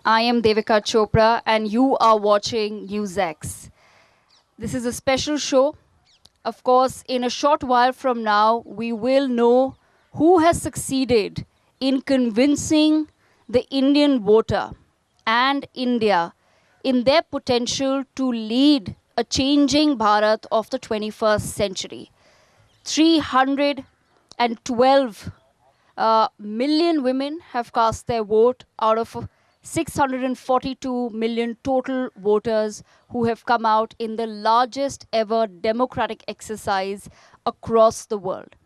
I am Devika Chopra, and you are watching NewsX. This is a special show. Of course, in a short while from now, we will know who has succeeded in convincing the Indian voter and India in their potential to lead a changing Bharat of the 21st century. 312 million women have cast their vote out of 642 million total voters who have come out in the largest ever democratic exercise across the world.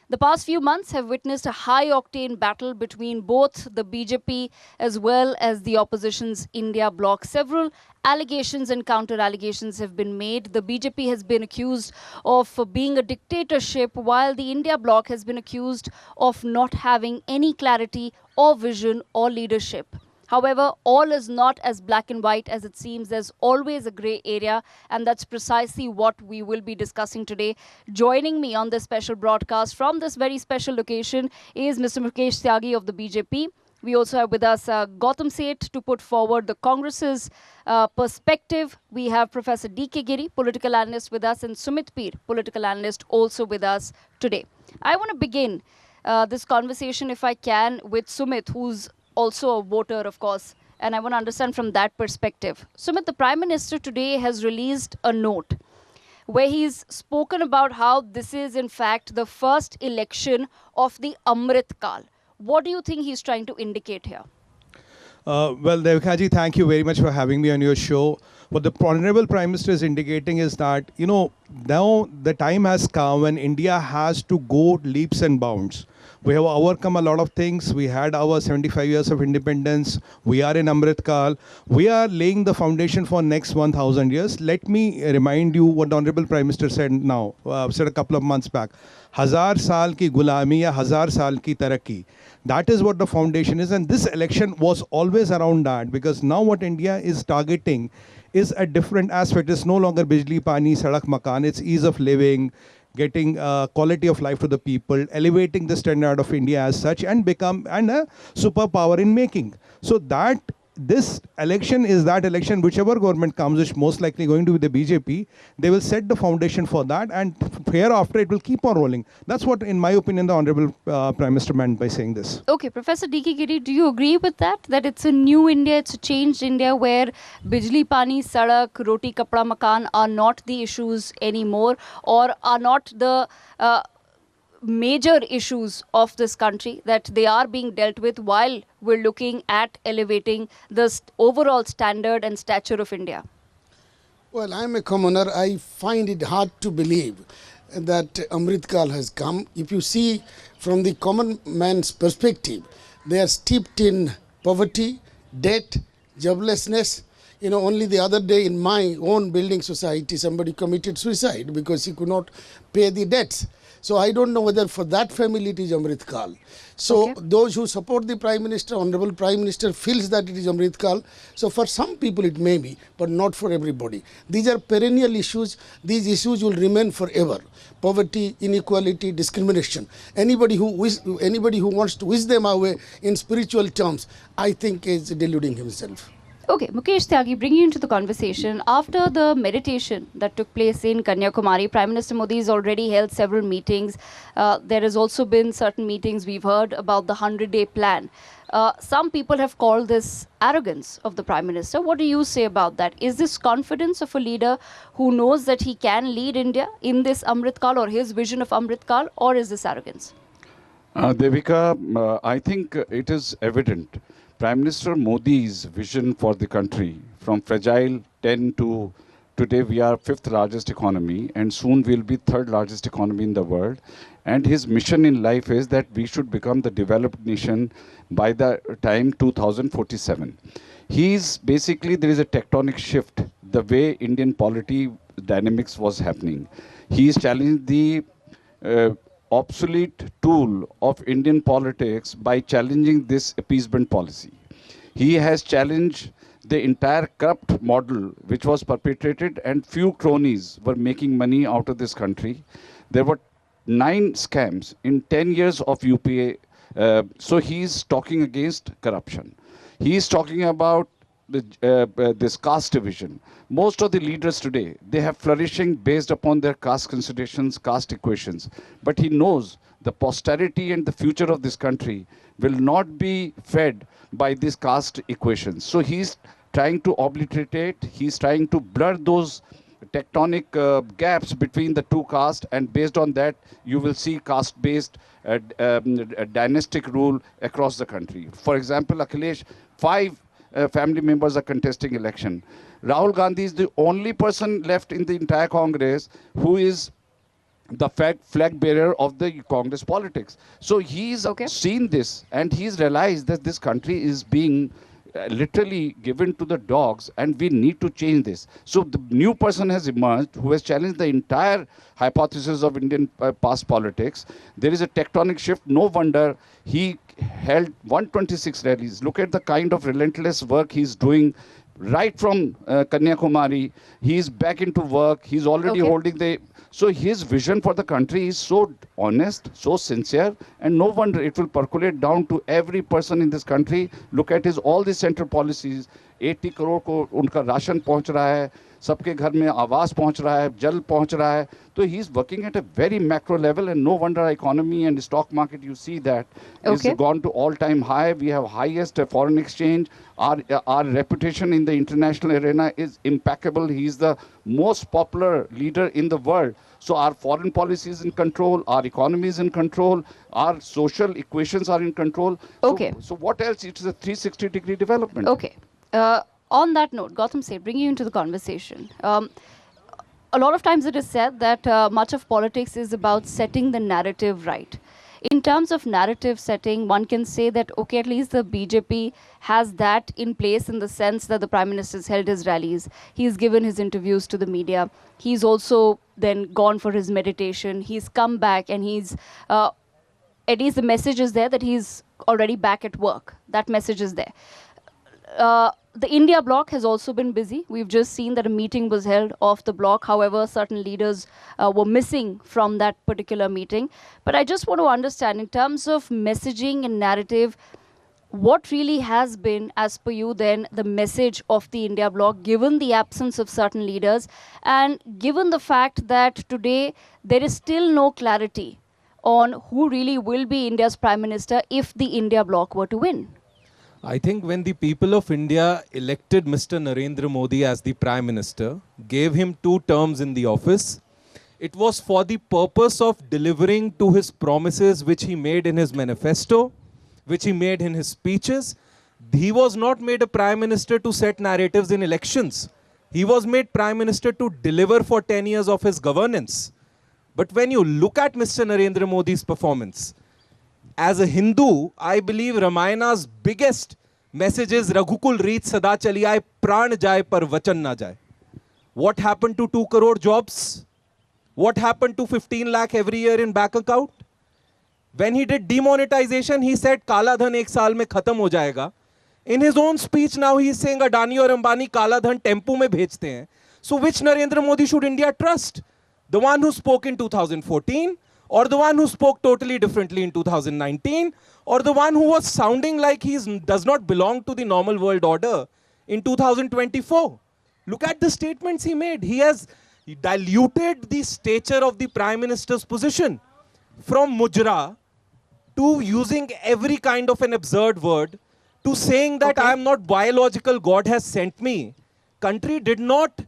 The past few months have witnessed a high octane battle between both the BJP as well as the opposition's India bloc. Several allegations and counter allegations have been made. The BJP has been accused of being a dictatorship, while the India bloc has been accused of not having any clarity or vision or leadership. However, all is not as black and white as it seems. There's always a gray area, and that's precisely what we will be discussing today. Joining me on this special broadcast from this very special location is Mr. Mukesh Tyagi of the BJP. We also have with us Gautam Seth to put forward the Congress's perspective. We have Professor D.K. Giri, political analyst, with us, and Sumit Peer, political analyst, also with us today. I want to begin this conversation, if I can, with Sumit, who's also a voter, of course, and I want to understand from that perspective. Sumit, the Prime Minister today has released a note where he's spoken about how this is, in fact, the first election of the Amrit Kal. What do you think he's trying to indicate here? Well, Devikaji, thank you very much for having me on your show. What the Honorable Prime Minister is indicating is that, now the time has come when India has to go leaps and bounds. We have overcome a lot of things. We had our 75 years of independence. We are in Amrit Kal. We are laying the foundation for next 1,000 years. Let me remind you what the Honorable Prime Minister said said a couple of months back. Hazar saal ki gulami ya hazar saal ki taraqi. That is what the foundation is. And this election was always around that, because now what India is targeting is a different aspect. It's no longer bijli, pani, sadak, makan. It's ease of living, getting quality of life to the people, elevating the standard of India as such, and become a superpower in making. So that this election is that election, whichever government comes, is most likely going to be the BJP. They will set the foundation for that, and hereafter it will keep on rolling. That's what, in my opinion, the Honorable Prime Minister meant by saying this. Okay, Professor D.K. Giri, do you agree with that? That it's a new India, it's a changed India where bijli, pani, sadak, roti, kapda, makan are not the issues anymore, or are not the major issues of this country, that they are being dealt with while we're looking at elevating the overall standard and stature of India? Well, I'm a commoner. I find it hard to believe that Amrit Kal has come. If you see from the common man's perspective, they are steeped in poverty, debt, joblessness. Only the other day in my own building society, somebody committed suicide because he could not pay the debts. So I don't know whether for that family it is Amrit Kal. So Okay. those who support the Prime Minister, Honorable Prime Minister, feels that it is Amrit Kal. So for some people it may be, but not for everybody. These are perennial issues. These issues will remain forever. Poverty, inequality, discrimination. Anybody who wants to wish them away in spiritual terms, I think is deluding himself. Okay, Mukesh Tyagi, bring you into the conversation. After the meditation that took place in Kanyakumari, Prime Minister Modi has already held several meetings. There has also been certain meetings we've heard about the 100-day plan. Some people have called this arrogance of the Prime Minister. What do you say about that? Is this confidence of a leader who knows that he can lead India in this Amrit Kal, or his vision of Amrit Kal, or is this arrogance? Devika, I think it is evident. Prime Minister Modi's vision for the country, from fragile 10 to today we are fifth largest economy, and soon we'll be third largest economy in the world. And his mission in life is that we should become the developed nation by the time 2047. Basically, there is a tectonic shift, the way Indian polity dynamics was happening. He is challenging the obsolete tool of Indian politics by challenging this appeasement policy. He has challenged the entire corrupt model which was perpetrated, and few cronies were making money out of this country. There were 9 scams in 10 years of UPA. So he is talking against corruption. He is talking about this caste division. Most of the leaders today, they have flourishing based upon their caste considerations, caste equations. But he knows the posterity and the future of this country will not be fed by these caste equations. So he's trying to obliterate, he's trying to blur those tectonic gaps between the two castes, and based on that, you will see caste-based dynastic rule across the country. For example, Akhilesh, 5 family members are contesting election. Rahul Gandhi is the only person left in the entire Congress who is the flag bearer of the Congress politics. So he's seen this, and he's realized that this country is being literally given to the dogs, and we need to change this. So the new person has emerged who has challenged the entire hypothesis of Indian past politics. There is a tectonic shift. No wonder he held 126 rallies. Look at the kind of relentless work he's doing right from Kanyakumari. He's back into work. He's already holding the... So his vision for the country is so honest, so sincere, and no wonder it will percolate down to every person in this country. Look at his all the central policies. 80 crore को उनका ration पहुंच रहा है, सबके घर में आवास पहुंच रहा है, जल पहुंच रहा है. So he is working at a very macro level, and no wonder our economy and stock market, you see that, is gone to all-time high. We have highest foreign exchange. Our reputation in the international arena is impeccable. He is the most popular leader in the world. So our foreign policy is in control, our economy is in control, our social equations are in control. So what else? It is a 360-degree development. On that note, Gautam Seth, bringing you into the conversation. A lot of times it is said that much of politics is about setting the narrative right. In terms of narrative setting, one can say that, okay, at least the BJP has that in place in the sense that the Prime Minister has held his rallies. He's given his interviews to the media. He's also then gone for his meditation. He's come back, and he's, at least the message is there that he's already back at work. That message is there. The India bloc has also been busy. We've just seen that a meeting was held off the bloc. However, certain leaders were missing from that particular meeting. But I just want to understand, in terms of messaging and narrative, what really has been, as per you then, the message of the India bloc, given the absence of certain leaders, and given the fact that today there is still no clarity on who really will be India's Prime Minister if the India bloc were to win? I think when the people of India elected Mr. Narendra Modi as the Prime Minister, gave him 2 terms in the office, it was for the purpose of delivering to his promises which he made in his manifesto, which he made in his speeches. He was not made a Prime Minister to set narratives in elections. He was made Prime Minister to deliver for 10 years of his governance. But when you look at Mr. Narendra Modi's performance, as a Hindu, I believe Ramayana's biggest message is Raghukul Reet Sada Chali Aaye, Pran Jaye Par Vachan Na Jaye. What happened to 2 crore jobs? What happened to 15 lakh every year in bank account? When he did demonetization, he said Kala Dhan ek saal mein khatam ho jayega. In his own speech now he is saying Adani or Ambani Kala Dhan tempo mein bhejte hain. So which Narendra Modi should India trust? The one who spoke in 2014, or the one who spoke totally differently in 2019, or the one who was sounding like he does not belong to the normal world order in 2024? Look at the statements he made. He has diluted the stature of the Prime Minister's position from mujra to using every kind of an absurd word to saying that I am not biological, God has sent me. Country did not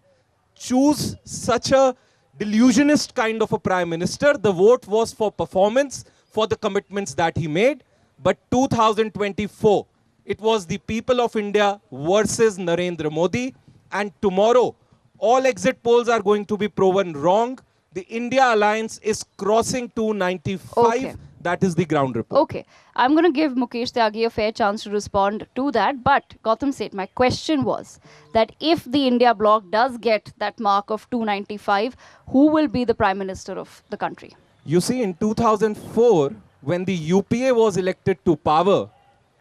choose such a delusionist kind of a Prime Minister. The vote was for performance, for the commitments that he made. But 2024, it was the people of India versus Narendra Modi. And tomorrow, all exit polls are going to be proven wrong. The India alliance is crossing 295. That is the ground report. Okay. I'm going to give Mukesh Tyagi a fair chance to respond to that. But Gautam Seth, my question was that if the India bloc does get that mark of 295, who will be the Prime Minister of the country? You see, in 2004, when the UPA was elected to power,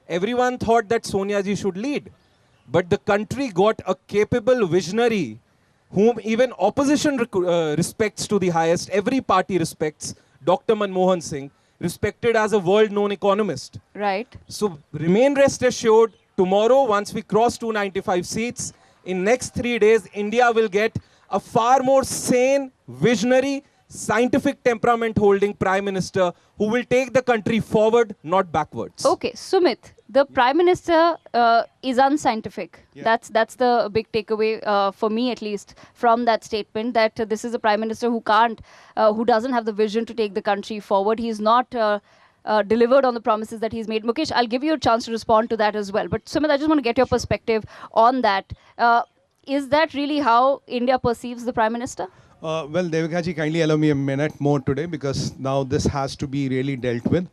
everyone thought that Sonia ji should lead. But the country got a capable visionary whom even opposition respects to the highest. Every party respects. Dr. Manmohan Singh, respected as a world-known economist. Right. So remain rest assured, tomorrow, once we cross 295 seats, in next 3 days, India will get a far more sane, visionary, scientific temperament holding Prime Minister who will take the country forward, not backwards. Okay, Sumit, the Prime Minister is unscientific. Yeah. That's the big takeaway for me, at least, from that statement. That this is a Prime Minister who can't, who doesn't have the vision to take the country forward. He's not delivered on the promises that he's made. Mukesh, I'll give you a chance to respond to that as well. But Sumit, I just want to get your perspective on that. Is that really how India perceives the Prime Minister? Well, Devika ji, kindly allow me a minute more today because now this has to be really dealt with.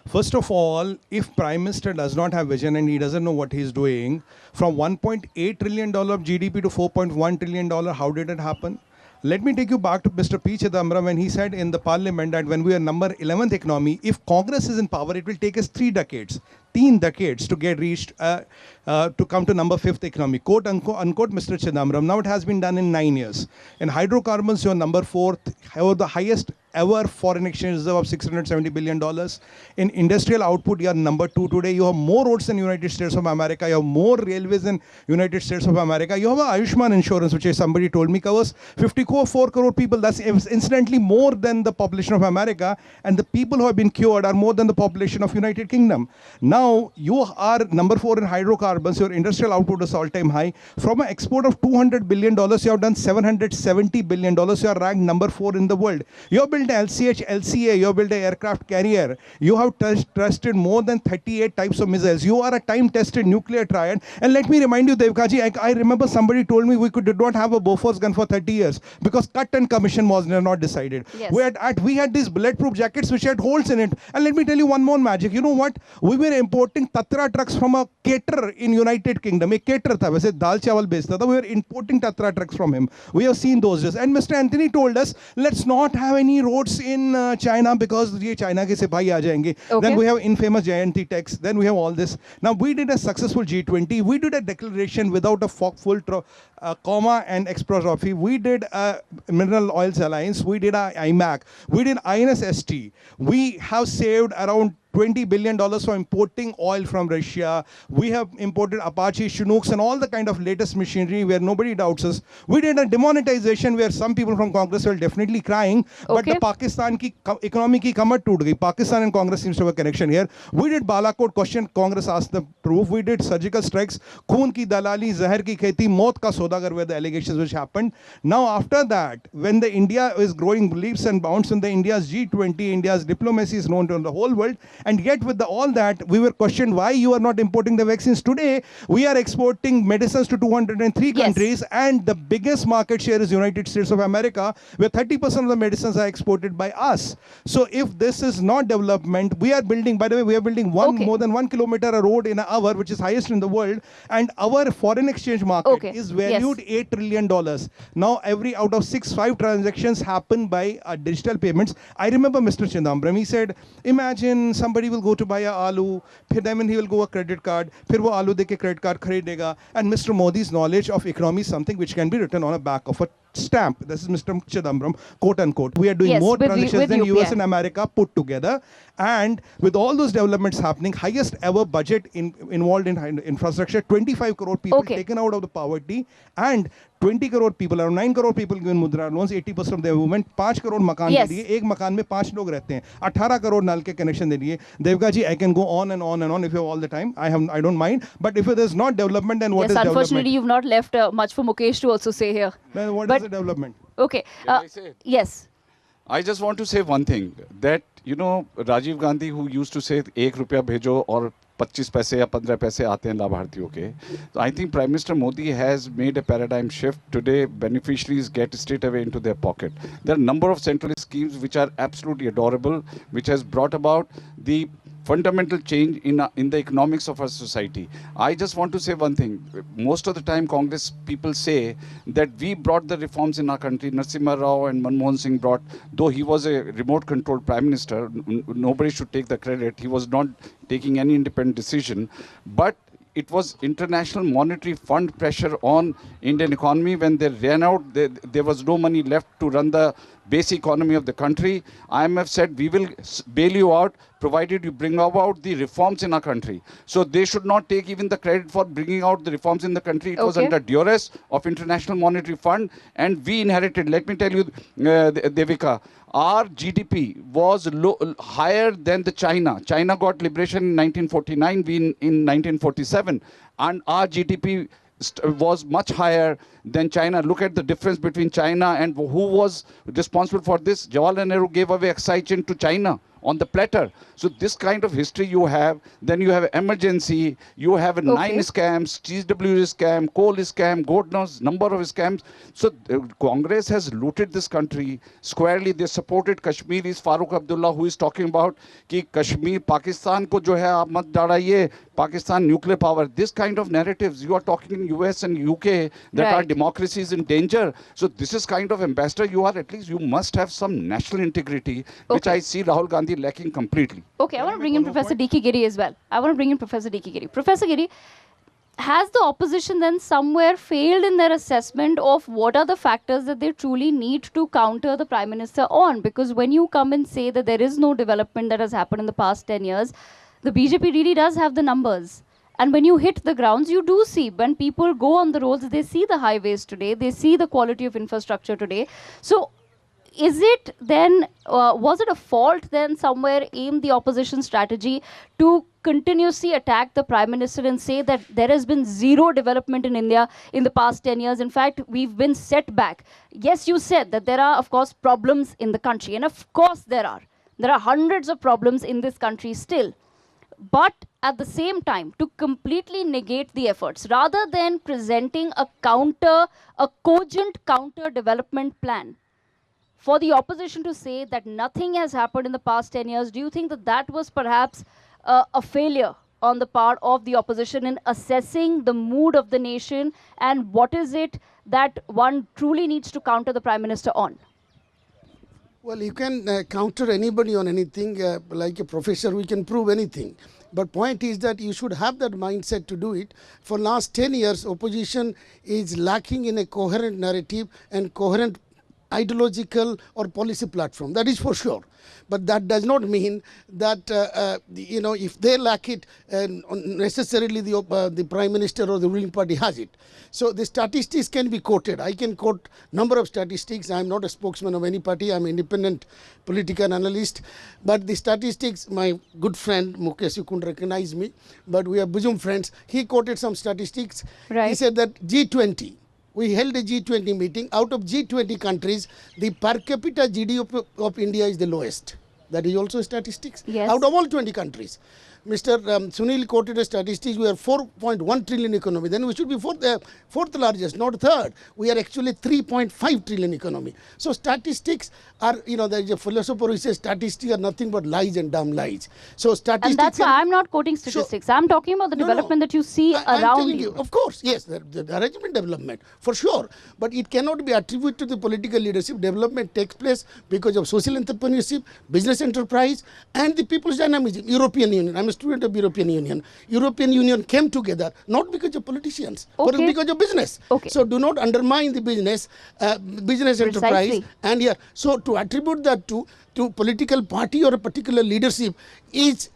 First of all, if Prime Minister does not have vision and he doesn't know what he's doing, from $1.8 trillion of GDP to $4.1 trillion, how did it happen? Let me take you back to Mr. P. Chidambaram when he said in the parliament that when we are number 11th economy, if Congress is in power, it will take us 3 decades. 3 decades to get reached, to come to number 5th economy. Quote unquote, Mr. Chidambaram. Now it has been done in 9 years. In hydrocarbons, you're number 4th, have the highest ever foreign exchange reserve of $670 billion. In industrial output, you are number 2 today. You have more roads in United States of America. You have more railways in United States of America. You have a Ayushman insurance, which somebody told me covers 54 crore people. That's incidentally more than the population of America. And the people who have been cured are more than the population of United Kingdom. Now, you are number 4 in hydrocarbons. Your industrial output is all-time high. From an export of $200 billion, you have done $770 billion. You are ranked number 4 in the world. You have built an LCH, LCA. You have built an aircraft carrier. You have tested more than 38 types of missiles. You are a time-tested nuclear triad. And let me remind you, Devkaji, I remember somebody told me we did not have a Bofors gun for 30 years because cut and commission was not decided. Yes. We had these bulletproof jackets which had holes in it. And let me tell you one more magic. You know what? We were importing Tatra trucks from a caterer in United Kingdom. A caterer tha, वैसे दाल चावल बेचता था. We were importing Tatra trucks from him. We have seen those days. And Mr. Anthony told us, let's not have any roads in China because ये China के सिपाही आ जाएंगे. Okay. Then we have infamous Jayanti tax. Then we have all this. Now we did a successful G20. We did a declaration without a full comma and expressophy. We did a Mineral Oils Alliance. We did a IMAC. We did INSST. We have saved around $20 billion for importing oil from Russia. We have imported Apache, Chinooks, and all the kind of latest machinery where nobody doubts us. We did a demonetization where some people from Congress were definitely crying, but Okay. the Pakistan ki economy ki kamar toot gayi. Pakistan and Congress seems to have a connection here. We did Balakot question, Congress asked the proof. We did surgical strikes, khoon ki dalali, zahar ki kheti, maut ka saudagar were the allegations which happened. Now after that, when the India is growing leaps and bounds in the India's G20, India's diplomacy is known to the whole world, and yet with all that, we were questioned why you are not importing the vaccines. Today, we are exporting medicines to 203 Yes. countries, and the biggest market share is United States of America, where 30% of the medicines are exported by us. So if this is not development, we are building, by the way, we are building Okay. more than 1 kilometer a road in an hour, which is highest in the world, and our foreign exchange market Okay. is valued Yes. $8 trillion. Now, every out of 5 transactions happen by digital payments. I remember Mr. Chidambaram, he said, imagine somebody will go to buy a aloo, then he will go a credit card, फिर वो आलू दे के credit card खरीदेगा. And Mr. Modi's knowledge of economy is something which can be written on a back of a stamp. This is Mr. Chidambaram, quote unquote. We are doing Yes, more with transactions than UPI. US and America put together. And with all those developments happening, highest ever budget involved in infrastructure, 25 crore people Okay. taken out of the poverty, and 20 crore people, around 9 crore people given mudra loans, 80% of the women, 5 crore मकान Yes. दे दिए, एक मकान में 5 लोग रहते हैं, 18 crore नल के connection दे दिए. Devka ji, I can go on and on and on if you have all the time. I don't mind. But if there's not development, then what Yes, is unfortunately, development? you've not left much for Mukesh to also say here. Then what but- is the development? Okay. Can I say? Yes. I just want to say one thing, that you know Rajiv Gandhi, who used to say एक रुपया भेजो और 25 पैसे या 15 पैसे आते हैं लाभार्थियों के. So I think Prime Minister Modi has made a paradigm shift. Today, beneficiaries get straight away into their pocket. There are a number of centralist schemes which are absolutely adorable, which has brought about the fundamental change in the economics of our society. I just want to say one thing. Most of the time, Congress people say that we brought the reforms in our country. Narasimha Rao and Manmohan Singh brought, though he was a remote-controlled prime minister, nobody should take the credit. He was not taking any independent decision. But it was International Monetary Fund pressure on Indian economy. When they ran out, there was no money left to run the base economy of the country. IMF said we will bail you out provided you bring about the reforms in our country. So they should not take even the credit for bringing out the reforms in the country. It was Okay. under duress of International Monetary Fund, and we inherited. Let me tell you, Devika, our GDP was higher than the China. China got liberation in 1949, we in 1947, and our GDP was much higher than China. Look at the difference between China and who was responsible for this. Jawaharlal Nehru gave away Oxygen to China on the platter. So this kind of history you have. Then you have emergency, you have nine scams, TWS scam, coal scam, God knows number of scams. So Congress has looted this country squarely. They supported Kashmiris. Farooq Abdullah, who is talking about कि Kashmir, Pakistan को जो है आप मत डालिए, Pakistan nuclear power. This kind of narratives, you are talking in US and UK that our democracy is in danger. So this is kind of ambassador you are. At least you must have some national integrity, which I see Rahul Gandhi lacking completely. Okay, I want to bring in Professor D.K. Giri as well. Professor D.K. Giri. Professor Giri, has the opposition then somewhere failed in their assessment of what are the factors that they truly need to counter the Prime Minister on? Because when you come and say that there is no development that has happened in the past 10 years, the BJP really does have the numbers. And when you hit the grounds, you do see, when people go on the roads, they see the highways today, they see the quality of infrastructure today. So is it then, was it a fault then somewhere in the opposition strategy to continuously attack the Prime Minister and say that there has been zero development in India in the past 10 years? In fact, we've been set back. Yes, you said that there are, of course, problems in the country. And of course there are. There are hundreds of problems in this country still. But at the same time, to completely negate the efforts, rather than presenting a cogent counter development plan, for the opposition to say that nothing has happened in the past 10 years, do you think that that was perhaps a failure on the part of the opposition in assessing the mood of the nation, and what is it that one truly needs to counter the Prime Minister on? Well, you can counter anybody on anything. Like a professor, we can prove anything. But point is that you should have that mindset to do it. For last 10 years, opposition is lacking in a coherent narrative and coherent ideological or policy platform. That is for sure. But that does not mean that, if they lack it, necessarily the Prime Minister or the ruling party has it. So the statistics can be quoted. I can quote number of statistics. I am not a spokesman of any party. I am an independent political analyst. But the statistics, my good friend Mukesh, you couldn't recognize me, but we are bosom friends. He quoted some statistics. Right. He said that G20, we held a G20 meeting. Out of G20 countries, the per capita GDP of India is the lowest. That is also statistics. Yes. Out of all 20 countries. Mr. Sunil quoted a statistics, we are 4.1 trillion economy. Then we should be fourth largest, not third. We are actually 3.5 trillion economy. So statistics are, there is a philosopher who says statistics are nothing but lies and dumb lies. So statistics. And that's why I'm not quoting statistics. I'm talking about the development that you see I'm around telling you. Of course, yes, there has been development, for sure. But it cannot be attributed to the political leadership. Development takes place because of social entrepreneurship, business enterprise, and the people's dynamism. European Union. I'm a student of European Union. European Union came together not because of politicians, but because of business. Okay. So do not undermine the business enterprise. And so to attribute that to political party or a particular leadership is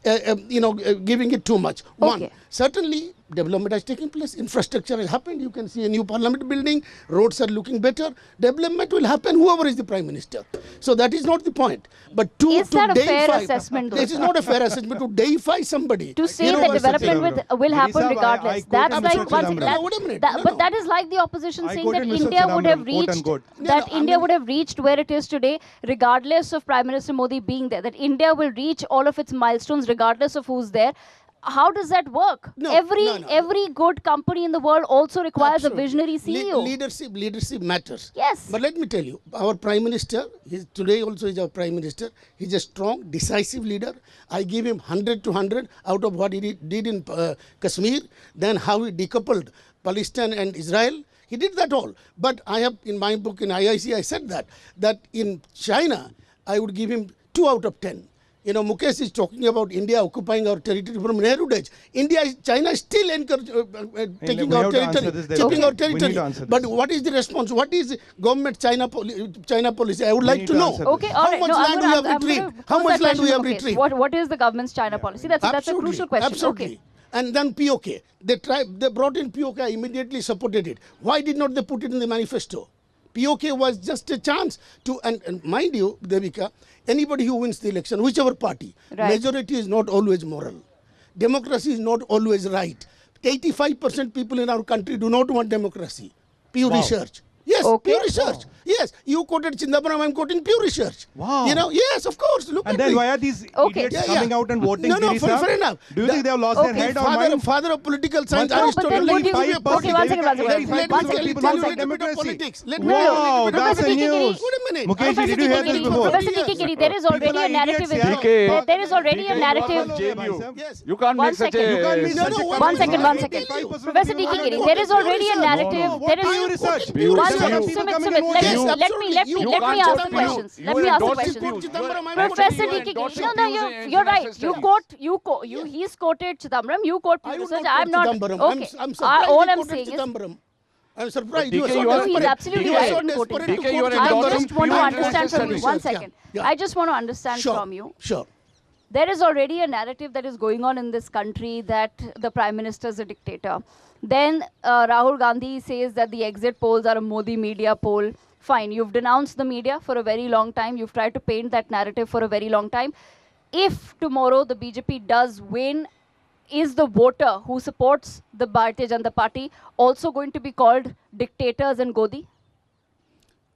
giving it too much. One, certainly development has taken place, infrastructure has happened. You can see a new parliament building, roads are looking better. Development will happen whoever is the Prime Minister. So that is not the point. But is that a fair assessment? This is not a fair assessment to deify somebody. To say that development will happen regardless. That's like but that is like the opposition saying that India would have reached India would have reached where it is today, regardless of Prime Minister Modi being there. That India will reach all of its milestones regardless of who's there. How does that work? Every good company in the world also requires a visionary CEO. Leadership matters. Yes. But let me tell you, our Prime Minister, today also is our Prime Minister. He's a strong, decisive leader. I give him 100 to 100 out of what he did in Kashmir, then how he decoupled Palestine and Israel. He did that all. But I have, in my book in IIC, I said that in China, I would give him 2 out of 10. You know, Mukesh is talking about India occupying our territory from Nehru days. China is still taking we our have to answer territory, this. There's chipping okay. our We need territory. to answer But this. what is the response? What is government China policy? I would We like need to to know. answer this. Okay, all How right. much No, land we have I'm retrieved? gonna How pose much that land we question have to Mukesh. retrieved? What is the government's China policy? That's a crucial question. Absolutely. Okay. And then POK. They brought in POK, I immediately supported it. Why did not they put it in the manifesto? POK was just a chance to, and mind you, Devika, anybody who wins the election, whichever party, Right. majority is not always moral. Democracy is not always right. 85% people in our country do not want democracy. Pew Research. Yes, Okay. Pew Research. Yes, you quoted Chindambaram, I'm quoting Pew Research. Wow. You know, yes, of course. Look And at then me. why are these Okay. idiots Yeah, yeah. coming out and voting? No, Giri sir? fair enough. Do you think they have lost their Okay. head or mind? Father of political science, No, but Aristotle. then would you- Let me okay, one second, one second. Let me One tell second, you one a second. little bit of politics. Let me No, tell you a no. little bit of That's a Professor politics. news. Wait a minute. Mukesh, Professor did you hear DK this Giri, before? Professor DK Giri, there is already People a are narrative idiots, in yeah. there is already a narrative. Yes. You can't One make such second. a... You can't make No, such no, a one One second, one comment. second. 85% of Professor people DK are Giri, not there is voting. already a narrative. No, There what is Pew Research? Pew One Research. second, People Sumit, coming Sumit, and voting. Yes, let me absolutely. ask You the can't questions. you Let me ask the endorse questions. Pew. Professor You are DK Giri, endorsing no, Pew's you're right. international studies. He's quoted Chidambaram. You quote I Pew would Research. not I'm not. quote Chidambaram. Okay. I'm surprised All he I'm quoted saying is. Chidambaram. I'm surprised. DK, You are so you are- No, he's desperate. absolutely You are right so in quoting desperate Pew. to DK, you are quote I endorsing just want to Pew understand from you. international One studies. second. Yeah. I just want to understand Sure. from you. Sure. There is already a narrative that is going on in this country that the prime minister is a dictator. Then Rahul Gandhi says that the exit polls are a Modi media poll. Fine, you've denounced the media for a very long time. You've tried to paint that narrative for a very long time. If tomorrow the BJP does win, is the voter who supports the Bharatiya Janata Party also going to be called dictators and Godi?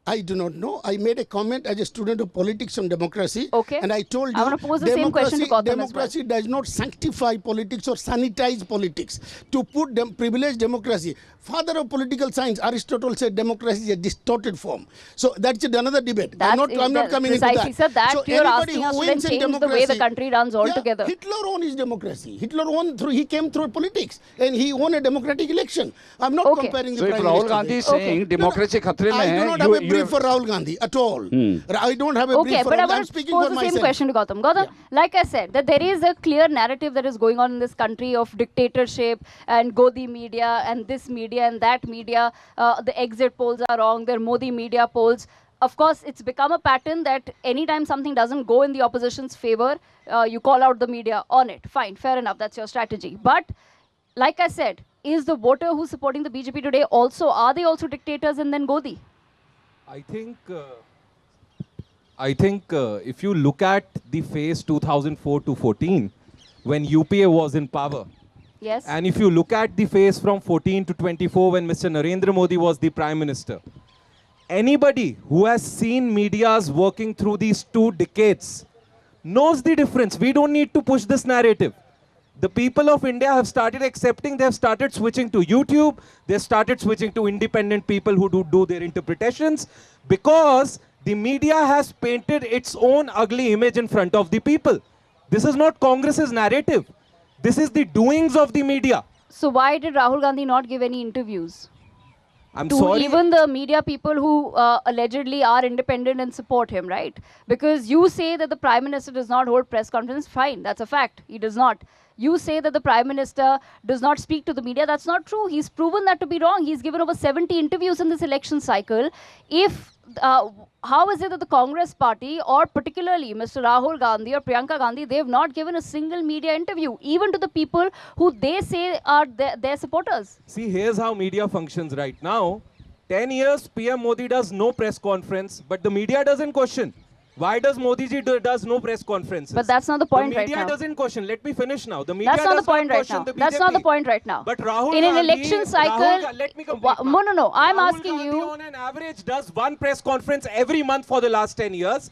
I do not know. I made a comment as a student of politics on democracy. Okay. And I told you, I wanna pose the same question to Gautam as well. democracy does not sanctify politics or sanitize politics. To put privileged democracy, father of political science, Aristotle said democracy is a distorted form. So that's another debate. I'm not coming into precisely, that. sir, that So you're anybody asking who us to then wins in change the way the democracy- country runs altogether. Yeah, Hitler won his democracy. Hitler won through, he came through politics and he won a democratic election. I'm not Okay. comparing So the if Prime Rahul Minister Gandhi is there. saying democracy khatre mein I do hai, not have a brief for Rahul Gandhi at all. I don't have a brief Okay, for but I Rahul. I'm want to speaking pose for the myself. same question to Gautam. Gautam, like I said, that there is a clear narrative that is going on in this country of dictatorship and Godi media and this media and that media. The exit polls are wrong. They're Modi media polls. Of course, it's become a pattern that anytime something doesn't go in the opposition's favor, you call out the media on it. Fine, fair enough. That's your strategy. But like I said, is the voter who's supporting the BJP today are they also dictators and then Godi? I think if you look at the phase 2004 to 14, when UPA was in power, Yes. and if you look at the phase from 14 to 24, when Mr. Narendra Modi was the Prime Minister, anybody who has seen medias working through these 2 decades knows the difference. We don't need to push this narrative. The people of India have started accepting, they have started switching to YouTube, they have started switching to independent people who do their interpretations, because the media has painted its own ugly image in front of the people. This is not Congress's narrative. This is the doings of the media. So why did Rahul Gandhi not give any interviews I'm to sorry. even the media people who allegedly are independent and support him, right? Because you say that the Prime Minister does not hold press conference. Fine, that's a fact. He does not. You say that the Prime Minister does not speak to the media. That's not true. He's proven that to be wrong. He's given over 70 interviews in this election cycle. How is it that the Congress party, or particularly Mr. Rahul Gandhi or Priyanka Gandhi, they have not given a single media interview, even to the people who they say are their supporters? See, here's how media functions right now. 10 years, PM Modi does no press conference, but the media doesn't question. Why does Modi ji does no press conferences? But that's not the point right The now. media doesn't question. Let me finish now. The media That's not the does point right question now. the That's not the BJP. point right now. But Rahul in an Gandhi, election cycle, let me complete. no. I'm Rahul asking Gandhi you. on an average does 1 press conference every month for the last 10 years.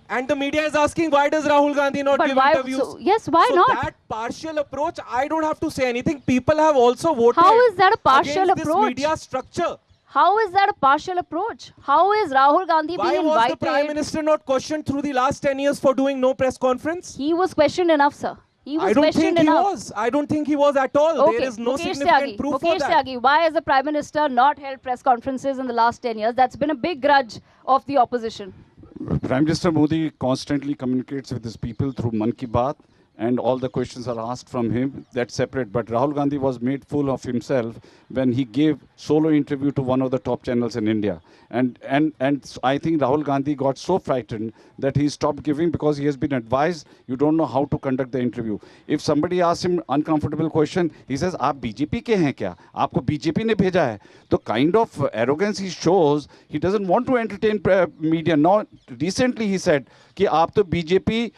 And the media is asking, why does Rahul Gandhi not But give why- interviews? so- yes, why so not? That partial approach, I don't have to say anything. People have also voted. How is that a partial against approach? This media structure. How is that a partial approach? How is Rahul Gandhi Why being was invited? the Prime Minister not questioned through the last 10 years for doing no press conference? He was questioned enough, sir. He was I don't questioned think he enough. was. I don't think he was at all. Okay, There is no Mukesh significant Tyagi, proof Mukesh for that. Tyagi, why has the Prime Minister not held press conferences in the last 10 years? That's been a big grudge of the opposition. Prime Minister Modi constantly communicates with his people through Mann Ki Baat, and all the questions are asked from him. That's separate. But Rahul Gandhi was made fool of himself when he gave solo interview to one of the top channels in India. And I think Rahul Gandhi got so frightened that he stopped giving, because he has been advised you don't know how to conduct the interview. If somebody asks him uncomfortable question, he says, "आप BJP के हैं क्या? आपको BJP ने भेजा है?" The kind of arrogance he shows, he doesn't want to entertain media. Now, recently he said कि आप तो BJP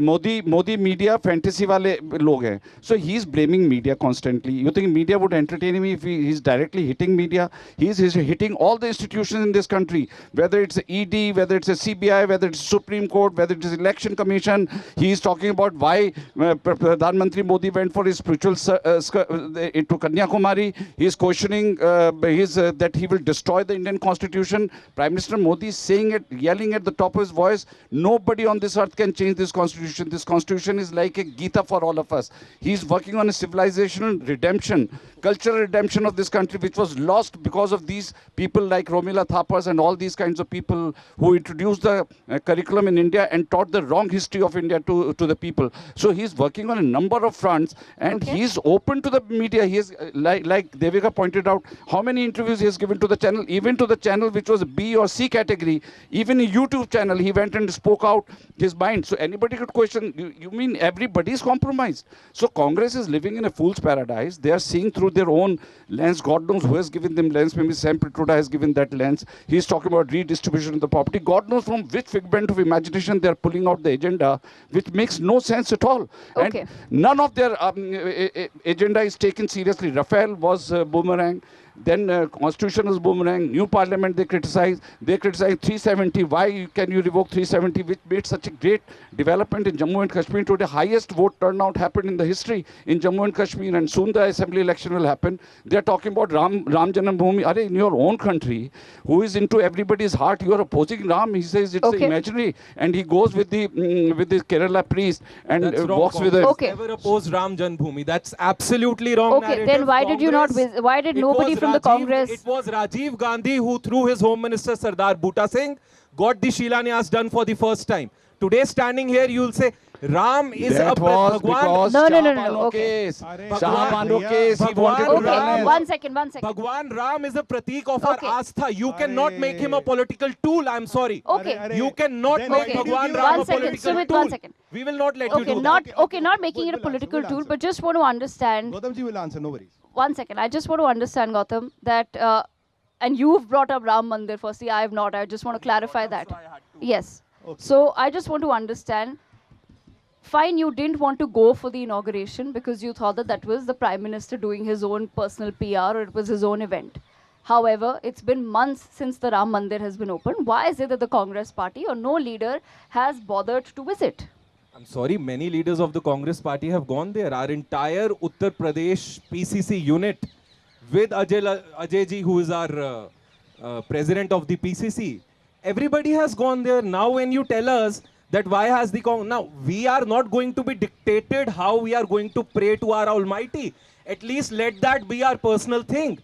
मोदी media fantasy वाले लोग हैं. So he is blaming media constantly. You think media would entertain him if he is directly hitting media? He's hitting all the institutions in this country, whether it's ED, whether it's a CBI, whether it's Supreme Court, whether it is Election Commission. He is talking about why Pradhan Mantri Modi went for his spiritual into Kanyakumari. He is questioning that he will destroy the Indian Constitution. Prime Minister Modi is saying it, yelling at the top of his voice, nobody on this earth can change this Constitution. This Constitution is like a Gita for all of us. He is working on a civilizational redemption, cultural redemption of this country, which was lost because of these people like Romila Thapas and all these kinds of people who introduced the curriculum in India and taught the wrong history of India to the people. So he's working on a number of fronts, and he's open to the media. He is, like Devika pointed out, how many interviews he has given to the channel, even to the channel which was B or C category, even a YouTube channel, he went and spoke out his mind. So anybody could question, you mean everybody is compromised? So Congress is living in a fool's paradise. They are seeing through their own lens. God knows who has given them lens. Maybe Sam Pitroda has given that lens. He's talking about redistribution of the property. God knows from which figment of imagination they are pulling out the agenda, which makes no sense at all. Okay. And none of their agenda is taken seriously. Rafale was boomerang. Then constitution was boomerang. New parliament they criticize. They criticize 370. Why can you revoke 370, which made such a great development in Jammu and Kashmir? Today, highest vote turnout happened in the history in Jammu and Kashmir, and soon the assembly election will happen. They are talking about Ram Janambhoomi. Are in your own country, who is into everybody's heart, you are opposing Ram. He says it's imaginary, and he goes with the Kerala priest and walks with a. Never opposed Ram Janambhoomi. That's absolutely wrong. Okay, narrative. then why did you not? Why did nobody from the Congress? It was Rajiv Gandhi who, through his Home Minister Sardar Bhutta Singh, got the Shilanyas done for the first time. Today, standing here, you will say Ram is that a was Bhagwan. No. Okay. Shahbano case. He wanted to Okay, run. one second. Bhagwan Ram is a pratik of Okay. our Astha. You cannot make him a political tool. I'm sorry. Okay. You cannot Then make Okay. Bhagwan One Ram a second, political Sumit, tool. 1 second. We will not let you Okay, do not that. not making it a political tool, but just want to understand. Gautam ji will answer, no worries. 1 second. I just want to understand, Gautam, that and you've brought up Ram Mandir. Firstly, I have not. I just want to clarify that. Yes. So I just want to understand. Fine, you didn't want to go for the inauguration because you thought that that was the Prime Minister doing his own personal PR, or it was his own event. However, it's been months since the Ram Mandir has been opened. Why is it that the Congress party or no leader has bothered to visit? I'm sorry, many leaders of the Congress party have gone there. Our entire Uttar Pradesh PCC unit with Ajay ji, who is our president of the PCC, everybody has gone there. Now when you tell us that why has the Congress... Now, we are not going to be dictated how we are going to pray to our Almighty. At least let that be our personal thing.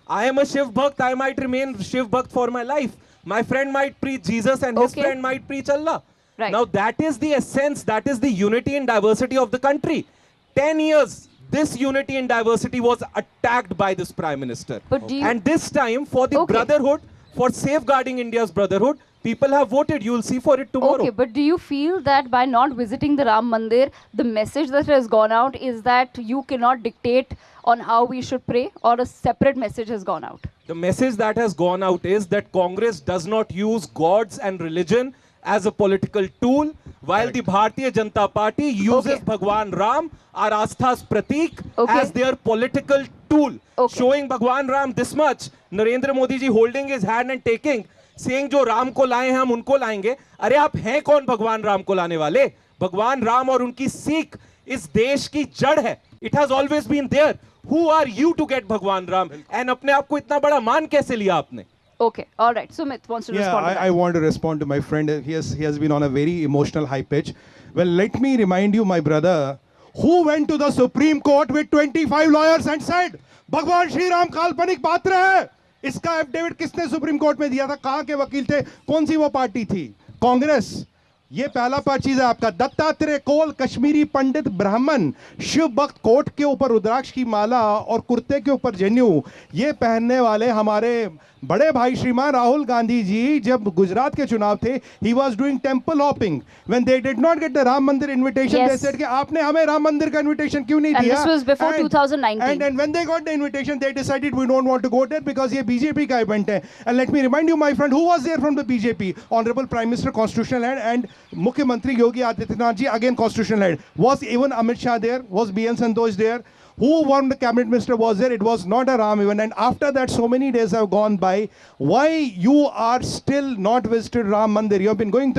I am a Shiv Bhakt. I might remain Shiv Bhakt for my life. My friend might preach Jesus and his friend might preach Allah. Right. Now, that is the essence. That is the unity and diversity of the country. 10 years, this unity and diversity was attacked by this Prime Minister. But do you- And this time, for the brotherhood, for safeguarding India's brotherhood, people have voted. You will see for it tomorrow. Okay, but do you feel that by not visiting the Ram Mandir, the message that has gone out is that you cannot dictate on how we should pray, or a separate message has gone out? The message that has gone out is that Congress does not use gods and religion as a political tool, while the Bharatiya Janata Party uses Bhagwan Ram, our Astha's pratik, as their political tool. Showing Bhagwan Ram this much, Narendra Modi ji holding his hand and taking, saying जो राम को लाए हैं हम उनको लाएंगे. अरे आप हैं कौन भगवान राम को लाने वाले? भगवान राम और उनकी सीख इस देश की जड़ है. It has always been there. Who are you to get भगवान राम? And अपने आप को इतना बड़ा मान कैसे लिया आपने? Okay, all right. Sumit wants to respond to that. I want to respond to my friend. He has been on a very emotional high pitch. Well, let me remind you, my brother, who went to the Supreme Court with 25 lawyers and said, भगवान श्री राम काल्पनिक पात्र है. इसका affidavit किसने supreme court में दिया था? कहां के वकील थे? कौन सी वो पार्टी थी? कांग्रेस, ये पहला चीज है आपका। दत्तात्रेय कोल, कश्मीरी पंडित ब्राह्मण, शिव भक्त, कोट के ऊपर रुद्राक्ष की माला और कुर्ते के ऊपर जनेऊ, ये पहनने वाले हमारे बड़े भाई श्रीमान राहुल गांधी जी जब गुजरात के चुनाव थे, he was doing temple hopping when they did not get the Ram मंदिर इन्विटेशन। Yes. दे सेड कि आपने हमें राम मंदिर का इन्विटेशन क्यों नहीं And दिया? this was before 2019. And when they got the invitation, they decided we don't want to go there because ये बीजेपी का इवेंट है। And let me remind you, my friend, who was there from the BJP? Honorable Prime Minister, constitutional head, and मुख्यमंत्री Yogi Adityanath ji, again constitutional head. Was even Amit Shah there? Was BN Santosh there? Who one the cabinet minister was there? It was not a Ram event. And after that, so many days have gone by. Why you are still not visited Ram Mandir? You have been going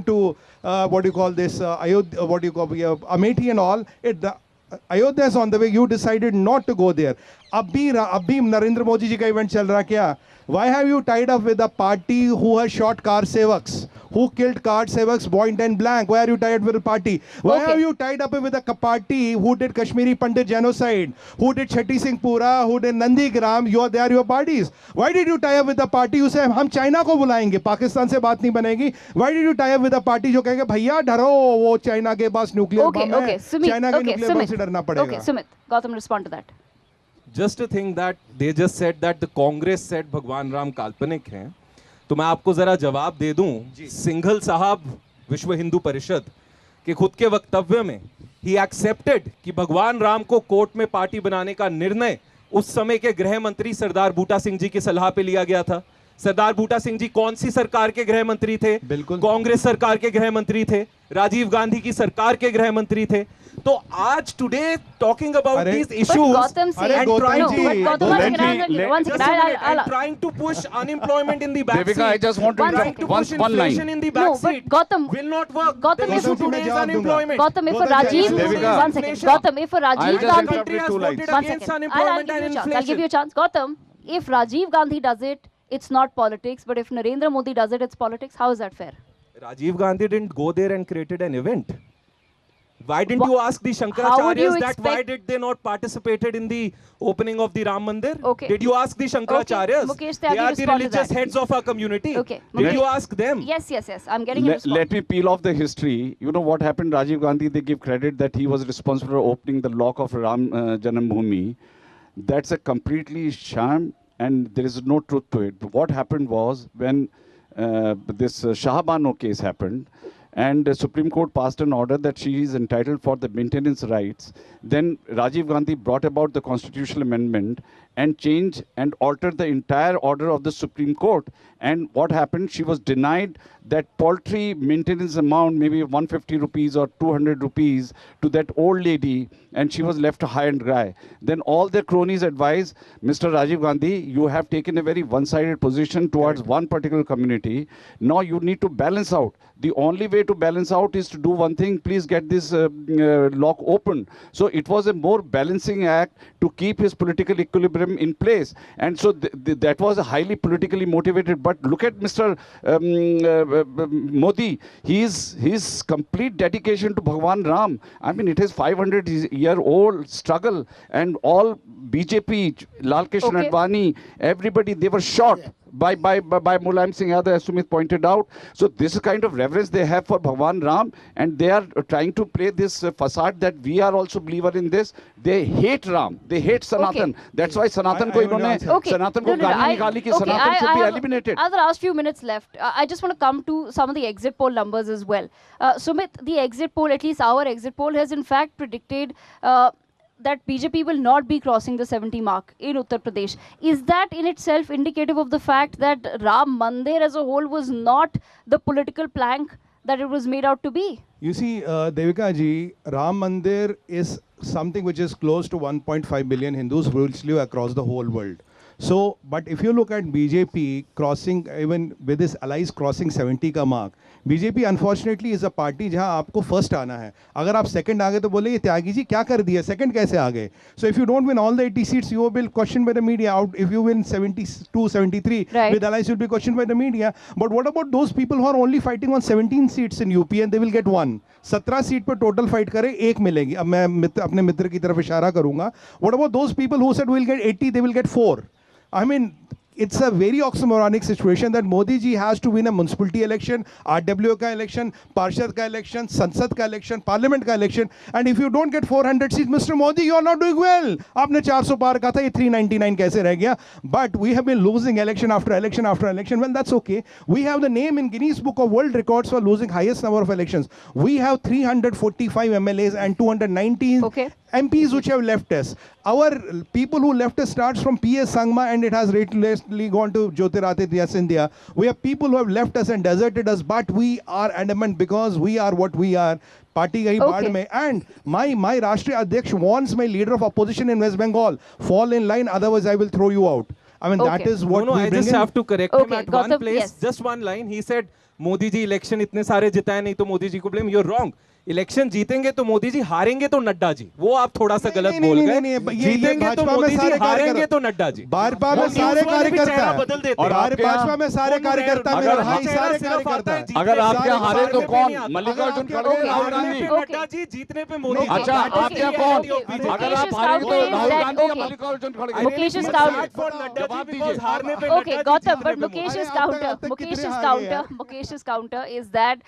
to what do you call this? Ayodhya, what do you call Amethi and all. Ayodhya is on the way. You decided not to go there. Abhi Narendra Modi ji ka event chal raha kya? Why have you tied up with a party who has shot car sevaks, who killed car sevaks point and blank? Why are you tied up with a party? Why Okay. have you tied up with a party who did Kashmiri Pandit genocide, who did Chatti Singh Pura, who did Nandigram? They are your parties. Why did you tie up with a party who say हम China को बुलाएंगे, पाकिस्तान से बात नहीं बनेगी? Why did you tie up with a party जो कहेंगे भैया डरो, वो चाइना के पास न्यूक्लियर Okay, बम है, okay, Sumit. चाइना के Okay, न्यूक्लियर बम से Sumit. डरना पड़ेगा। Okay, Sumit. Gautam, respond to that. Just a thing that they just said that the Congress said भगवान राम काल्पनिक हैं, तो मैं आपको जरा जवाब दे दूं। सिंघल साहब विश्व हिंदू परिषद के खुद के वक्तव्य में ही एक्सेप्टेड कि भगवान राम को कोर्ट में पार्टी बनाने का निर्णय उस समय के गृह मंत्री सरदार बूटा सिंह जी की सलाह पे लिया गया था। सरदार बूटा सिंह जी कौन सी सरकार के गृह मंत्री थे? बिल्कुल। कांग्रेस सरकार के गृह मंत्री थे, राजीव गांधी की सरकार के गृह मंत्री थे। तो आज टुडे टॉकिंग अबाउट अरे, these But issues Gautam said, अरे, Gautam no, ji, but Gautam, let one second, me- one just second, a minute, I'll- and trying to push unemployment in the backseat. Devika, I just want to One interrupt second. Trying to push one line. inflation in the No, but backseat Gautam- will not work. Gautam, The if- issue today is जवाब दूंगा। unemployment. Gautam, if a Gautam ji, Rajiv, Devika. one second, Gautam, if a I'll Rajiv just Gandhi, interrupt country has two voted lines. one against second, unemployment give and you a chance. I'll give inflation. you a chance. Gautam, if Rajiv Gandhi does it, it's not politics, but if Narendra Modi does it, it's politics. How is that fair? Rajiv Gandhi didn't go there and created an event. Why didn't Wha- you ask the How would you Shankaracharyas that why expect- did they not participated in the opening of the Ram Mandir? Okay. Did you ask the Shankaracharyas? Mukesh They Tyagi, are the respond to religious that. heads of our community. Okay, Did Mukesh. you ask them? Yes, yes, yes. I'm getting a response. Let me peel off the history. You know what happened? Rajiv Gandhi, they give credit that he was responsible for opening the lock of Ram Janambhoomi. That's a completely sham, and there is no truth to it. But what happened was when this Shah Bano case happened, and the Supreme Court passed an order that she is entitled for the maintenance rights. Then Rajiv Gandhi brought about the constitutional amendment and changed and altered the entire order of the Supreme Court. And what happened? She was denied that paltry maintenance amount, maybe 150 rupees or 200 rupees, to that old lady, and she was left high and dry. Then all their cronies advised, Mr. Rajiv Gandhi, you have taken a very one-sided position towards one particular community. Now you need to balance out. The only way to balance out is to do one thing, please get this lock open. So it was a more balancing act to keep his political equilibrium in place. And so that was a highly politically motivated. But look at Mr. Modi, his complete dedication to Bhagwan Ram. I mean, it is 500-year-old struggle, and all BJP, Lal Krishna Okay. Advani, everybody, they were shot. By Mulayam Singh Yadav, as Sumit pointed out. So this is kind of reverence they have for Bhagwan Ram, and they are trying to play this facade that we are also believer in this. They hate Ram, they hate Sanatan. Okay. That's why Sanatan I ko will इन्होंने answer. Okay. Sanatan को गाली निकाली कि Sanatan should be have eliminated. the last few minutes left. I just want to come to some of the exit poll numbers as well. Sumit, the exit poll, at least our exit poll, has in fact predicted that BJP will not be crossing the 70 mark in Uttar Pradesh. Is that in itself indicative of the fact that Ram Mandir as a whole was not the political plank that it was made out to be? You see, Devika ji, Ram Mandir is something which is close to 1.5 billion Hindus which live across the whole world. So, but if you look at BJP crossing, even with its allies crossing 70 का mark, BJP unfortunately is a party जहाँ आपको first आना है. अगर आप second आ गए तो बोले ये त्यागी जी क्या कर दिया, second कैसे आ गए? So if you don't win all the 80 seats, you will be questioned by the media. Out if you win 72, 73 Right. with allies, you'll be questioned by the media. But what about those people who are only fighting on 17 seats in UP and they will get one? 17 seat पर total fight करें, एक मिलेगी. अब मैं अपने मित्र की तरफ इशारा करूंगा. What about those people who said we'll get 80, they will get 4? I mean, it's a very oxymoronic situation that Modi ji has to win a municipality election, RWA ka election, Parshad ka election, Sansad ka election, Parliament ka election, and if you don't get 400 seats, Mr. Modi, you are not doing well. आपने 400 पार कहा था, ये 399 कैसे रह गया? But we have been losing election after election after election. Well, that's okay. We have the name in Guinness Book of World Records for losing highest number of elections. We have 345 MLAs and 219 MPs which have left us. Our people who left us starts from P.S. Sangma and it has recently gone to Jyotiraditya Scindia. We have people who have left us and deserted us, but we are adamant because we are what we are. Party gayi baad mein. And my Rashtriya Adhyaksh warns my leader of opposition in West Bengal, fall in line, otherwise I will throw you out. I mean, that is what I just have to correct him at one place. Yes. Just one line. He said, Modi ji election इतने सारे जिताए नहीं तो मोदी जी को blame. You're wrong. Election जीतेंगे तो मोदी जी, हारेंगे तो नड्डा जी. वो आप थोड़ा सा गलत बोल गए. जीतेंगे तो मोदी जी, हारेंगे तो नड्डा जी. भाजपा में सारे कार्यकर्ता है और भाजपा में सारे कार्यकर्ता मेरे भाई सारे कार्यकर्ता है. अगर आप क्या हारे तो कौन? मल्लिकार्जुन खड़गे, राहुल गांधी. नड्डा जी जीतने पे मोदी. अच्छा, आप क्या कौन? अगर आप हारे तो राहुल गांधी या मल्लिकार्जुन खड़गे. Mukesh is counter. Okay, Gautam, but Mukesh's counter is that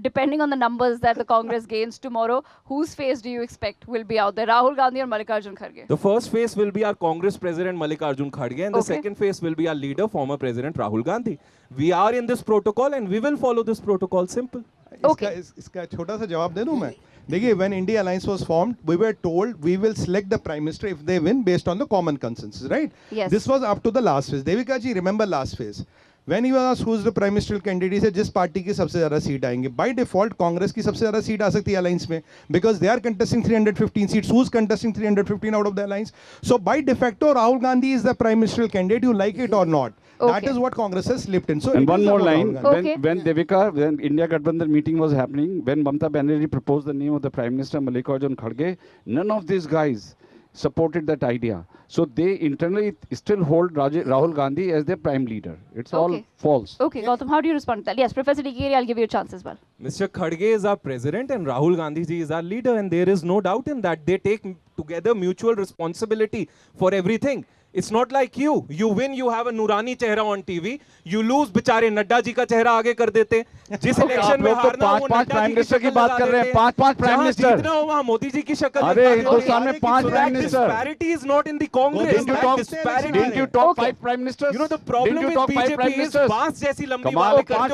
depending on the numbers that the Congress gains tomorrow, whose face do you expect will be out there, Rahul Gandhi or Mallikarjun Kharge? The first face will be our Congress President Mallikarjun Kharge, and the second face will be our leader, former President Rahul Gandhi. We are in this protocol and we will follow this protocol. Simple. इसका छोटा सा जवाब दे दूं मैं. देखिए, when India Alliance was formed, we were told we will select the Prime Minister if they win based on the common consensus, right? Yes. This was up to the last phase. Devika ji, remember last phase. When he was asked who's the Prime Ministerial candidate, he said जिस party की सबसे ज़्यादा seat आएंगे. By default, Congress की सबसे ज़्यादा seat आ सकती है अलायंस में, because they are contesting 315 seats. Who's contesting 315 out of the alliance? So by de facto, Rahul Gandhi is the Prime Ministerial candidate. You like it or not? That is what Congress has slipped in. So and one more line, when Devika, when India Gathbandhan meeting was happening, when Mamata Banerjee proposed the name of the Prime Minister Mallikarjun Kharge, none of these guys supported that idea. So they internally still hold Rahul Gandhi as their prime leader. It's all false. Okay, Gautam, how do you respond to that? Yes, Professor Tikeri, I'll give you a chance as well. Mr. Kharge is our president and Rahul Gandhi ji is our leader, and there is no doubt in that. They take together mutual responsibility for everything. It's not like you. You win, you have a Nurani chehra on TV. You lose, बेचारे नड्डा जी का चेहरा आगे कर देते. जिस election में हारना वो नड्डा जी की शक्ल लगा देते. पांच प्राइम मिनिस्टर. जितना हो वहाँ मोदी जी की शक्ल. अरे हिंदुस्तान में 5 prime minister. Disparity is not in the Congress. Didn't you talk 5 prime ministers? You know the problem with BJP is बांस जैसी लंबी बातें करते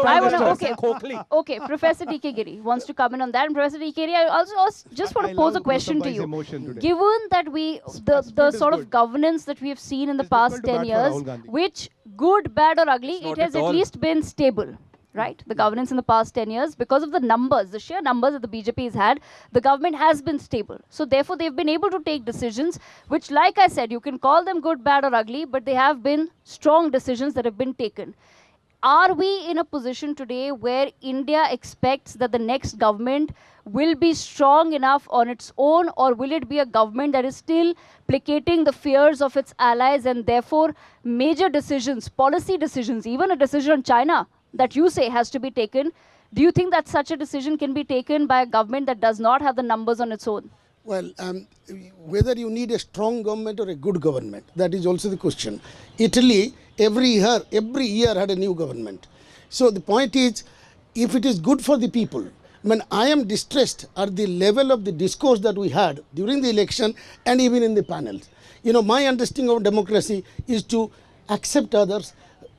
हो. Okay, Professor D.K. Giri wants to comment on that. And Professor D.K. Giri, I also just want to pose a question to you. Given that the sort of governance that we have seen in the past 10 years, which, good, bad or ugly, it has at least been stable. Right? The governance in the past 10 years, because of the numbers, the sheer numbers that the BJP has had, the government has been stable. So therefore, they've been able to take decisions, which, like I said, you can call them good, bad or ugly, but they have been strong decisions that have been taken. Are we in a position today where India expects that the next government will be strong enough on its own, or will it be a government that is still placating the fears of its allies, and therefore major decisions, policy decisions, even a decision on China that you say has to be taken, do you think that such a decision can be taken by a government that does not have the numbers on its own? Well, whether you need a strong government or a good government, that is also the question. Italy, every year had a new government. So the point is, if it is good for the people, when I am distressed at the level of the discourse that we had during the election and even in the panels. You know, my understanding of democracy is to accept others,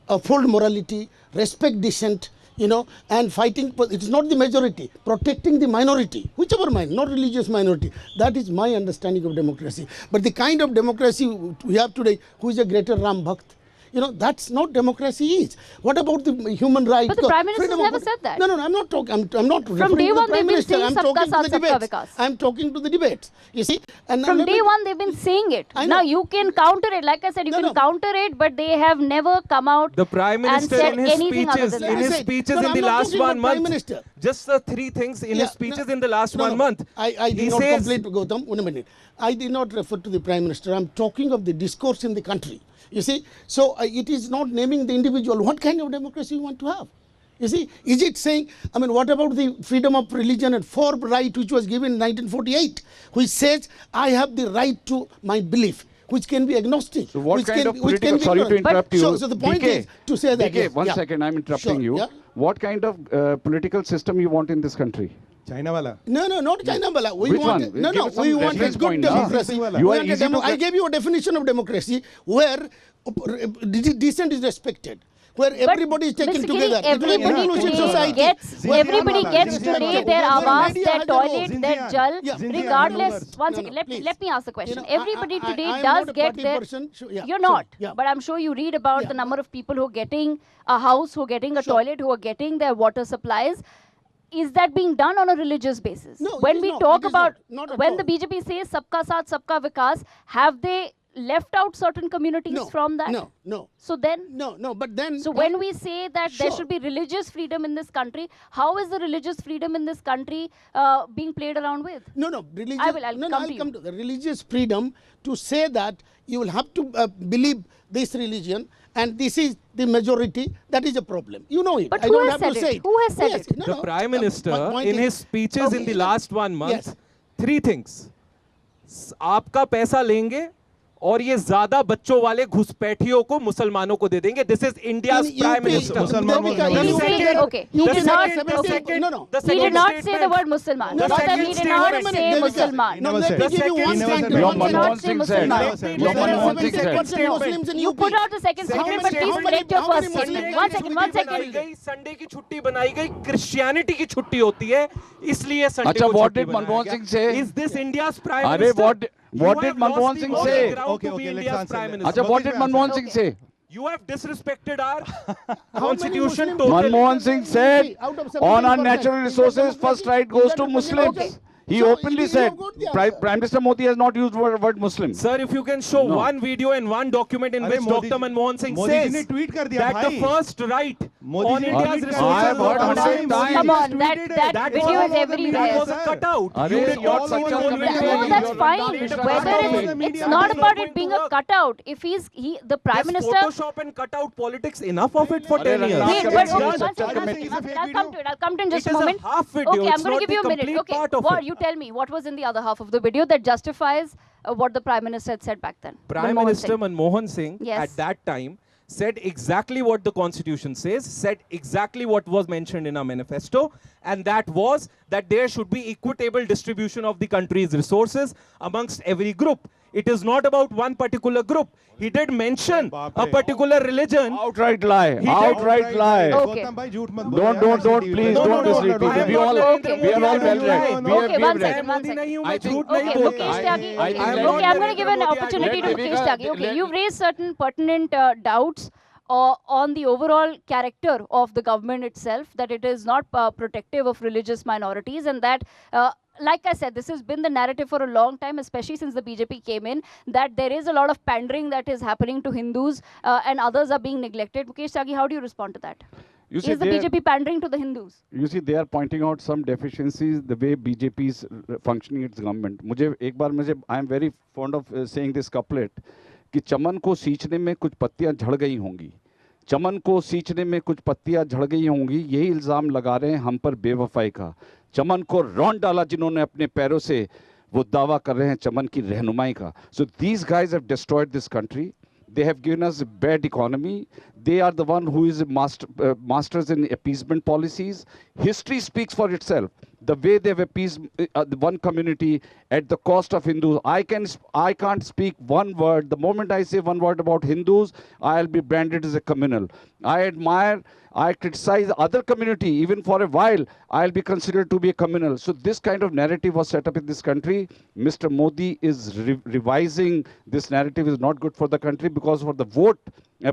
uphold morality, respect dissent, you know, and fighting. It is not the majority, protecting the minority, whichever minority, not religious minority. That is my understanding of democracy. But the kind of democracy we have today, who is a greater Ram Bhakt? You know, that's not democracy is. What about the human rights? But the Prime Minister never said that. No, I'm not talking. I'm not From day one, they've been saying Sabka Saath, Sabka Vikas. I'm talking to the debates. You see, and from day one, they've been saying it. Now you can counter it. Like I said, you can counter it, but they have never come out. The Prime Minister and said in his anything speeches, other than in his that. speeches in the last 1 month, just the 3 things in his speeches in the last 1 month. I did not complete, Gautam. 1 minute. I did not refer to the Prime Minister. I'm talking of the discourse in the country. You see, so it is not naming the individual. What kind of democracy you want to have? You see, is it saying, I mean, what about the freedom of religion and Forbes right which was given in 1948, which says I have the right to my belief, which can be agnostic. So what which kind can, of which can political, be sorry to ignorant. interrupt you. So the point DK, is to say that. DK, one second, I'm interrupting Sure, you. yeah. What kind of political system you want in this country? China wala. No, not China Bala. We Which want one? no, Give no. us some We want a reference good point, no? democracy. You We are want a easy to I gave you a definition of democracy where dissent is respected, where everybody is taken Mr. Giri, together. everybody Inclusive today society. gets, Where everybody Zinzian gets Zinzian today Zinzian their Zinzian awas, Zinzian their Zinzian toilet, Zinzian their jal, Yeah. Zinzian regardless. Zinzian One No, second, no, please. let me ask the question. You know, Everybody I today am does not a get party their. person. Yeah, You're sorry, not, yeah. but I'm sure you read about Yeah. the number of people who are getting a house, who are getting a Sure. toilet, who are getting their water supplies. Is that being done on a religious basis? No, it When is we not. talk It is about, not at when all. the BJP says Sabka Saath, Sabka Vikas, have they left out certain communities No, from that? no. So then, No, but then. so when we say that there Sure. should be religious freedom in this country, how is the religious freedom in this country being played around with? No, religious. I'll come to I'll you. come to the religious freedom to say that you will have to believe this religion and this is the majority. That is a problem. You know it. But I who don't has have to said say it? Who has said Yes, it? no, The no. Prime My Minister, point in is- his speeches in the Okay, last 1 month, yes. 3 things. आपका पैसा लेंगे और ये ज्यादा बच्चों वाले घुसपैठियों को मुसलमानों को दे देंगे. This is India's In Prime UP, Minister. Musalman Devika, was Did he The say, second- okay, You he did did not not, say the okay, second, no, no. the he second did not say the statement- word Musliman. The He said second he did statement- not Wait a say minute, Musliman. He No, never let said. me The give you second- one he never statement. said Your He that. did not Manmohan say Singh said. Musliman. Let Your me- Manmohan let me- Singh said. Muslims in You UP. put out the second How statement, many- but please how many- correct your how first many statement. Muslims One can second, you one give second. गई Sunday की छुट्टी बनाई गई Christianity की छुट्टी होती है इसलिए संडे अच्छा, को what छुट्टी did बनाया Manmohan गया. Singh say? Is this India's Prime अरे, Minister? what did You have Manmohan lost the Singh moral say? ground Okay, to be let's India's answer Prime that. Minister. अच्छा, what did What is Manmohan your Singh answer? say? You have disrespected our How many constitution Muslims- totally. Manmohan Singh said, Out of on our 17%, natural is that resources, democracy? first right Is goes that to a Muslims. Okay. He So, openly you said, have got the answer. Prime Minister Modi has not used word Muslim. Sir, if you can show No. one video and one document in अरे which Modi Dr. Ji- Manmohan Singh Modi ji says ने tweet कर दिया, that भाई. the first right Modi on जी ने India's tweet कर resources दिया. I have heard was hundred Muslim. times. Come on, Tweeted that it. that It's video all is over the media, That everywhere. was a sir. cutout. Arey, You did your not see the Sacha full committee video. No, that's Your fine. Minister Whether all over the it's media. not That is about not it being going a to work. cutout. If the Prime Is Minister. Photoshop and cutout politics enough of it for Arey, 10 years? Rangnath Wait, Committee, but Sacha one second, committee. It's a fake I'll come to it. I'll come to it in just It a is a moment. half video, Okay, it's I'm going not to give the you a minute. complete Okay, part of what it. you tell me? What was in the other half of the video that justifies what the Prime Minister had said back then? Prime Manmohan Minister Singh. Manmohan Singh Yes. at that time said exactly what the constitution says, said exactly what was mentioned in our manifesto, and that was that there should be equitable distribution of the country's resources amongst every group. It is not about one particular group. He did mention बाप a रे. particular religion. Outright lie. He did- Outright lie. Okay. Gautam भाई झूठ मत बोलो Don't, यार, don't, ऐसी don't, TV please पे। don't mislead people. I am We not all, Narendra we are Modi, all I well will read. lie. We have, Okay, we one have read. second, one Modi नहीं हूँ, I मैं think- झूठ नहीं Okay, बोलता. Mukesh Tyagi. I- Okay, I- okay, let- I'm going to give an let- opportunity to let Mukesh Devika- Tyagi. Okay, let- you've raised certain pertinent doubts on the overall character of the government itself, that it is not protective of religious minorities, and that, like I said, this has been the narrative for a long time, especially since the BJP came in, that there is a lot of pandering that is happening to Hindus and others are being neglected. Mukesh Tyagi, how do you respond to that? You see, Is the BJP pandering to the Hindus? You see, they are pointing out some deficiencies the way BJP is functioning its government. I am very fond of saying this couplet कि चमन को सींचने में कुछ पत्तियां झड़ गई होंगी, चमन को सींचने में कुछ पत्तियां झड़ गई होंगी, यही इल्ज़ाम लगा रहे हैं हम पर बेवफाई का। चमन को रौंद डाला जिन्होंने अपने पैरों से, वो दावा कर रहे हैं चमन की रहनुमाई का। So these guys have destroyed this country. They have given us a bad economy. They are the one who is masters in appeasement policies. History speaks for itself. The way they have appeased the one community at the cost of Hindus. I can't speak one word. The moment I say one word about Hindus, I'll be branded as a communal. I criticize other community, even for a while, I'll be considered to be a communal. So this kind of narrative was set up in this country. Mr. Modi is revising this narrative is not good for the country because for the vote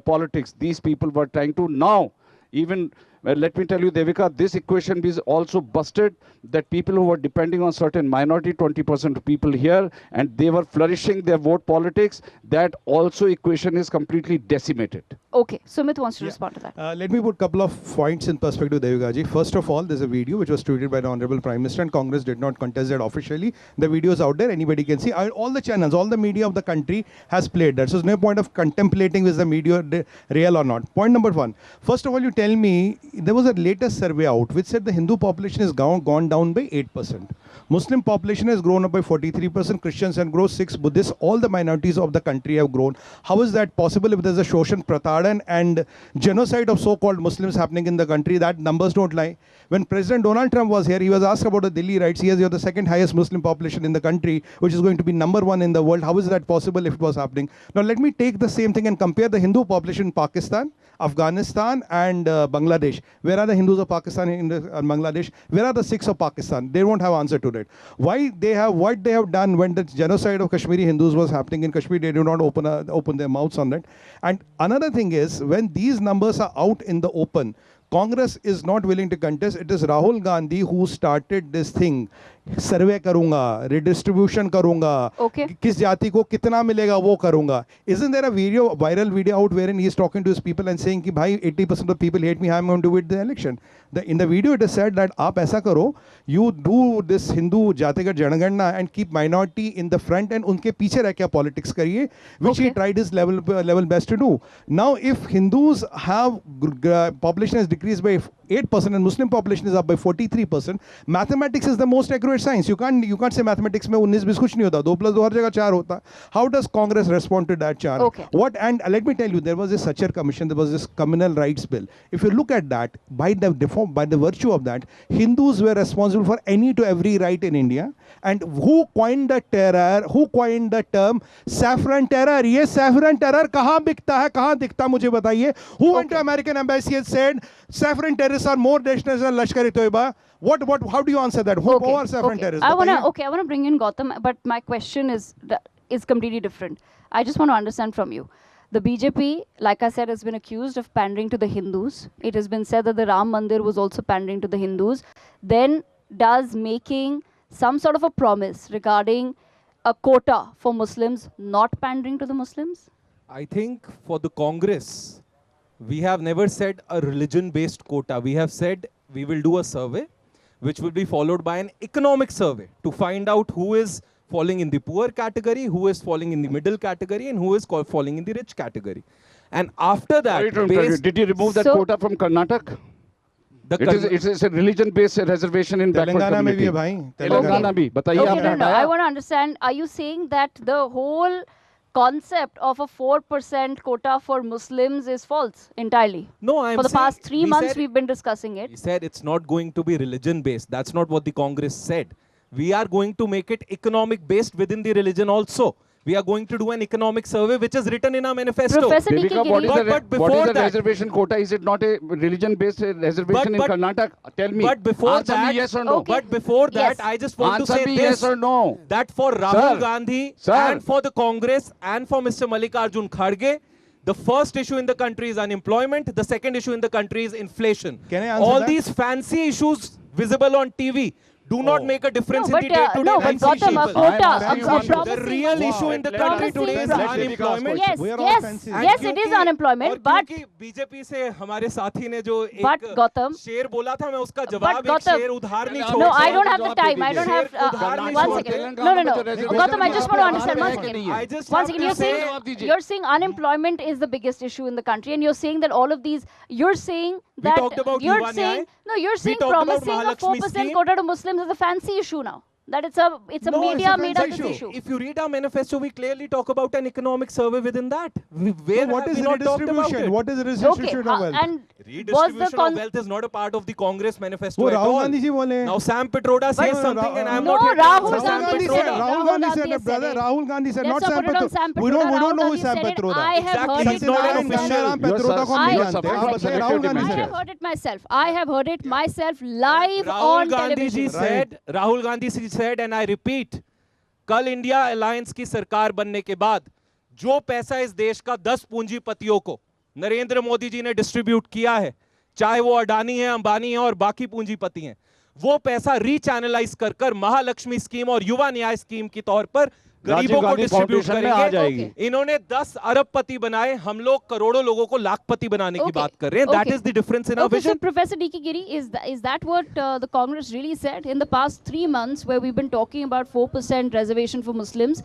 politics, these people were trying to now, even, let me tell you, Devika, this equation is also busted that people who were depending on certain minority, 20% of people here, and they were flourishing their vote politics, that also equation is completely decimated. Okay, Sumit wants to respond to that. Let me put a couple of points in perspective, Devika ji. First of all, there's a video which was tweeted by the Honorable Prime Minister, and Congress did not contest that officially. The video is out there, anybody can see. All the channels, all the media of the country has played that. So there's no point of contemplating is the media real or not. Point number one. First of all, you tell me, there was a latest survey out which said the Hindu population has gone down by 8%. Muslim population has grown up by 43%, Christians have grown 6%, Buddhists, all the minorities of the country have grown. How is that possible if there's a Shoshan Pratadan and genocide of so-called Muslims happening in the country? That numbers don't lie. When President Donald Trump was here, he was asked about the Delhi riots. He has the second highest Muslim population in the country, which is going to be number 1 in the world. How is that possible if it was happening? Now let me take the same thing and compare the Hindu population in Pakistan, Afghanistan and Bangladesh. Where are the Hindus of Pakistan and Bangladesh? Where are the Sikhs of Pakistan? They won't have answer to it. What they have done when the genocide of Kashmiri Hindus was happening in Kashmir, they do not open their mouths on that. And another thing is, when these numbers are out in the open, Congress is not willing to contest. It is Rahul Gandhi who started this thing. सर्वे करूंगा, redistribution करूंगा, Okay. किस जाति को कितना मिलेगा वो करूंगा. Isn't there a viral video out wherein he is talking to his people and saying कि भाई 80% of people hate me, I am going to win the election. In the video it is said that आप ऐसा करो, you do this Hindu जातिगत जनगणना and keep minority in the front and उनके पीछे रह के politics करिए, which he tried his level best to do. Now if Hindus have population has decreased by 8% and Muslim population is up by 43%, mathematics is the most accurate science. You can't say mathematics में 19-20 कुछ नहीं होता, 2 + 2 हर जगह 4 होता. How does Congress respond to that charge? Okay. And let me tell you, there was this Sachar Commission, there was this communal rights bill. If you look at that, by the virtue of that, Hindus were responsible for any to every right in India. And who coined the term saffron terror? ये saffron terror कहाँ बिकता है, कहाँ दिखता मुझे बताइए? Who went to American embassy and said saffron terrorists are more dangerous than Lashkar-e-Toiba? How do you answer that? Who are saffron terrorists? I want to bring in Gautam, but my question is completely different. I just want to understand from you. The BJP, like I said, has been accused of pandering to the Hindus. It has been said that the Ram Mandir was also pandering to the Hindus. Then does making some sort of a promise regarding a quota for Muslims not pandering to the Muslims? I think for the Congress, we have never said a religion-based quota. We have said we will do a survey, which will be followed by an economic survey to find out who is falling in the poor category, who is falling in the middle category, and who is falling in the rich category. And after that, did you remove that quota from Karnataka? It is a religion-based reservation in backward community. में भी है भाई. Telangana भी. बताइए Okay, आपने no. हटाया? I want to understand, are you saying that the whole concept of a 4% quota for Muslims is false entirely? No, I'm For the saying past 3 we months, said- we've been discussing it. We said it's not going to be religion-based. That's not what the Congress said. We are going to make it economic-based within the religion also. We are going to do an economic survey, which is written in our manifesto. Professor Devika, DK what is Giri, But the before that- reservation quota? Is it not a religion-based reservation in But- Karnataka? Tell me. But before Answer that, me yes or no. Okay. But before that, Yes. I just want Answer to say me this, yes or no. that for Rahul Sir. Gandhi Sir. and for the Congress and for Mr. Mallikarjun Kharge, the first issue in the country is unemployment. The second issue in the country is inflation. Can I answer All that? these fancy issues visible on TV do not make a difference No, in the but, day-to-day no, but lives of Gautam, a people. quota, I am a asking you one The promising- real issue in the country Promising- today is Let unemployment. Yes, We are all yes, fancy. And yes, it is क्योंकि- unemployment, और but क्योंकि BJP से हमारे साथी ने जो But, एक Gautam, शेर बोला था, मैं उसका जवाब एक Gautam, शेर उधार नहीं No, छोड़ no, I सकता। don't have the time. I don't have. Udhar One नहीं second. छोड़ते। No, no, no. Telangana Gautam, I just want to understand one है कि नहीं second. है? I just One have second. to You're say, saying unemployment is the biggest issue in the country, and you're saying that all of these. You're saying that talked about you're Yuva saying Nyay. no. You're saying talked about promising a Mahalakshmi 4% scheme. quota to Muslims is a fancy issue now. That it's a No, it's media a made up fancy this issue. issue. if you read our manifesto, we clearly talk about an economic survey within that. Where So what have is we not talked about redistribution? it? What is Okay, redistribution of wealth? and was the Redistribution of wealth is not a part of the Congress manifesto वो at Rahul all. Gandhi ji बोले. Now Sam Petroda says no, something and I'm No, not here to Rahul answer Sam Gandhi Petroda. said it. Rahul Gandhi said it, brother. Rahul Gandhi said, not Let's Sam put it on Sam Petroda. We don't Petroda. know Rahul who is Sam Gandhi said it. Petroda. I have Exactly. heard He's it not an myself. official. Ganganaram You're Petroda को हम I- नहीं You're जानते. suffering आप from बताइए selective Rahul Gandhi I dementia. have heard it myself. I have heard it myself live Rahul on Gandhi ji television. said, Rahul Gandhi ji said, and I repeat, कल India alliance की सरकार बनने के बाद जो पैसा इस देश का 10 पूंजीपतियों को नरेंद्र मोदी जी ने डिस्ट्रीब्यूट किया है, चाहे वो अडानी है, अंबानी है और बाकी पूंजीपति हैं, वो पैसा रीचैनलाइज कर कर महालक्ष्मी स्कीम और युवा न्याय स्कीम के तौर पर गरीबों को गांधी डिस्ट्रीब्यूट फाउंडेशन में आ जाएगी। करेंगे। इन्होंने 10 अरबपति बनाए, हम लोग करोड़ों लोगों को लाखपति बनाने की Okay. बात कर रहे हैं। That Okay. is the difference in our Okay, so vision. Professor D.K. Giri, is that what the Congress really said in the past 3 months, where we've been talking about 4% reservation for Muslims?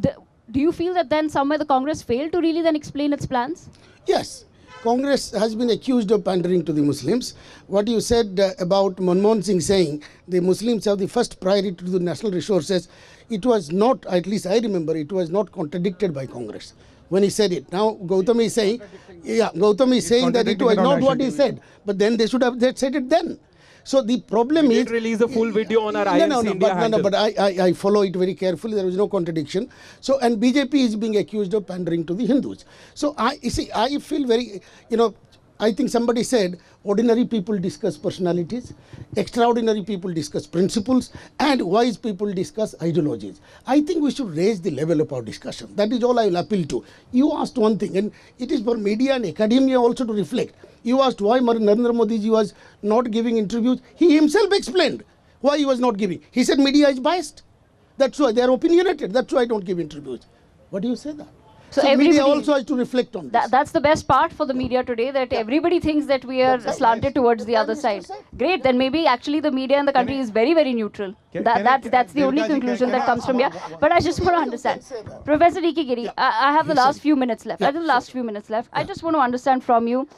Do you feel that then somewhere the Congress failed to really then explain its plans? Yes. Congress has been accused of pandering to the Muslims. What you said about Manmohan Singh saying the Muslims have the first priority to the national resources, it was not, at least I remember, it was not contradicted by Congress when he said it. Now Gautam is saying, Gautam is saying that it was not what he said, but then they should have said it then. So the problem is... did release a full video on our INC India handle. But I follow it very carefully. There was no contradiction. So, and BJP is being accused of pandering to the Hindus. So, you see, I feel very, I think somebody said ordinary people discuss personalities, extraordinary people discuss principles, and wise people discuss ideologies. I think we should raise the level of our discussion. That is all I will appeal to. You asked one thing, and it is for media and academia also to reflect. You asked why Narendra Modi ji was not giving interviews. He himself explained why he was not giving. He said media is biased. That's why they are opinionated. That's why I don't give interviews. What do you say that? So media also has to reflect on this. That's the best part for the media today, that everybody thinks that we are slanted towards the other side. Great, then maybe actually the media in the country is very, very neutral. That's the only conclusion that comes from here. But I just want to understand. Professor D.K. Giri, I have the last few minutes left. I just want to understand from you,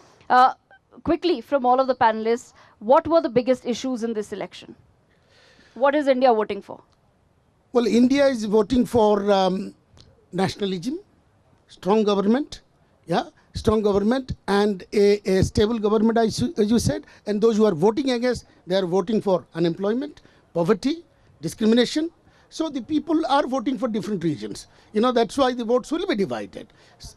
quickly from all of the panelists, what were the biggest issues in this election? What is India voting for? Well, India is voting for nationalism, strong government, and a stable government, as you said. And those who are voting against, they are voting for unemployment, poverty, discrimination. So the people are voting for different reasons. That's why the votes will be divided.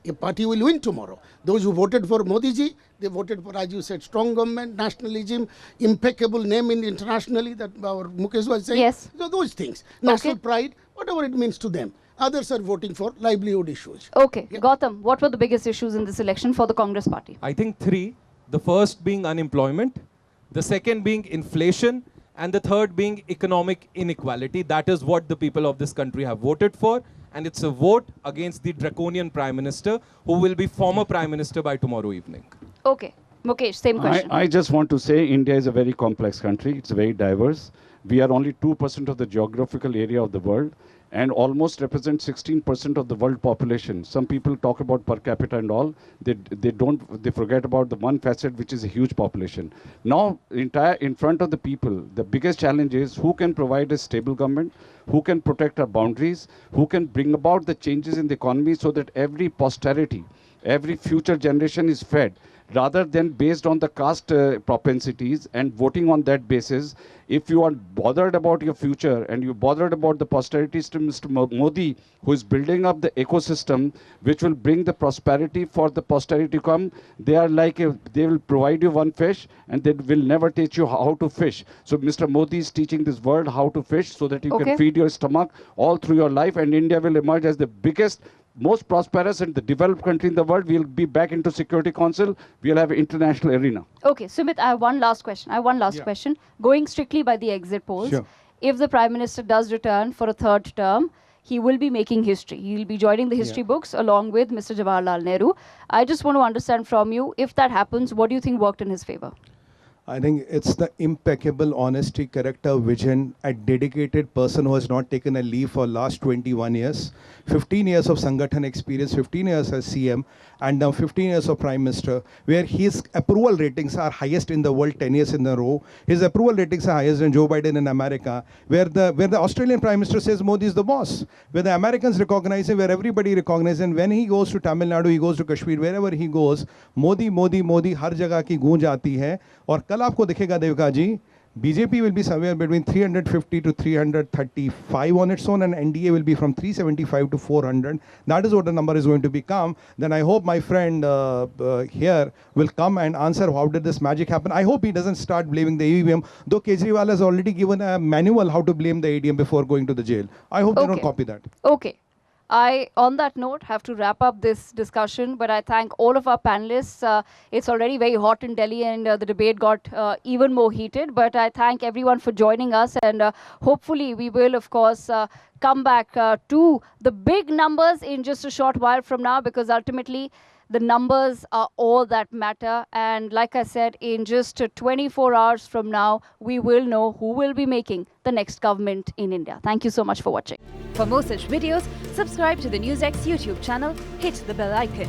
A party will win tomorrow. Those who voted for Modi ji, they voted for, as you said, strong government, nationalism, impeccable name internationally, that our Mukesh was saying. Yes. So those things, national pride, whatever it means to them. Others are voting for livelihood issues. Okay. Gautam, what were the biggest issues in this election for the Congress party? I think three. The first being unemployment, the second being inflation, and the third being economic inequality. That is what the people of this country have voted for. And it's a vote against the draconian Prime Minister, who will be former Prime Minister by tomorrow evening. Okay. Mukesh, same question. I just want to say India is a very complex country. It's very diverse. We are only 2% of the geographical area of the world and almost represent 16% of the world population. Some people talk about per capita and all. They forget about the one facet, which is a huge population. Now, in front of the people, the biggest challenge is who can provide a stable government, who can protect our boundaries, who can bring about the changes in the economy so that every posterity, every future generation is fed, rather than based on the caste propensities and voting on that basis. If you are bothered about your future and you're bothered about the posterities to Mr. Modi, who is building up the ecosystem which will bring the prosperity for the posterity to come, they are like, they will provide you one fish and they will never teach you how to fish. So Mr. Modi is teaching this world how to fish so that you can feed your stomach all through your life, and India will emerge as the biggest, most prosperous and the developed country in the world. We'll be back into Security Council. We'll have an international arena. Okay, Sumit, I have one last question. Going strictly by the exit polls, if the Prime Minister does return for a third term, he will be making history. He will be joining the history books along with Mr. Jawaharlal Nehru. I just want to understand from you, if that happens, what do you think worked in his favor? I think it's the impeccable honesty, character, vision, a dedicated person who has not taken a leave for last 21 years, 15 years of Sangathan experience, 15 years as CM, and now 15 years of Prime Minister, where his approval ratings are highest in the world 10 years in a row. His approval ratings are highest than Joe Biden in America, where the Australian Prime Minister says Modi is the boss, where the Americans recognize him, where everybody recognizes him. When he goes to Tamil Nadu, he goes to Kashmir, wherever he goes, Modi, Modi, Modi, har jagah ki goonj aati hai. और कल आपको दिखेगा देविका जी, BJP will be somewhere between 350 to 335 on its own, and NDA will be from 375 to 400. That is what the number is going to become. Then I hope my friend here will come and answer how did this magic happen. I hope he doesn't start blaming the EVM, though Kejriwal has already given a manual how to blame the ADM before going to the jail. I hope they don't copy that. Okay. I, on that note, have to wrap up this discussion, but I thank all of our panelists. It's already very hot in Delhi and the debate got even more heated, but I thank everyone for joining us, and hopefully we will, of course, come back to the big numbers in just a short while from now, because ultimately the numbers are all that matter. And like I said, in just 24 hours from now, we will know who will be making the next government in India. Thank you so much for watching. For more such videos, subscribe to the NewsX YouTube channel, hit the bell icon.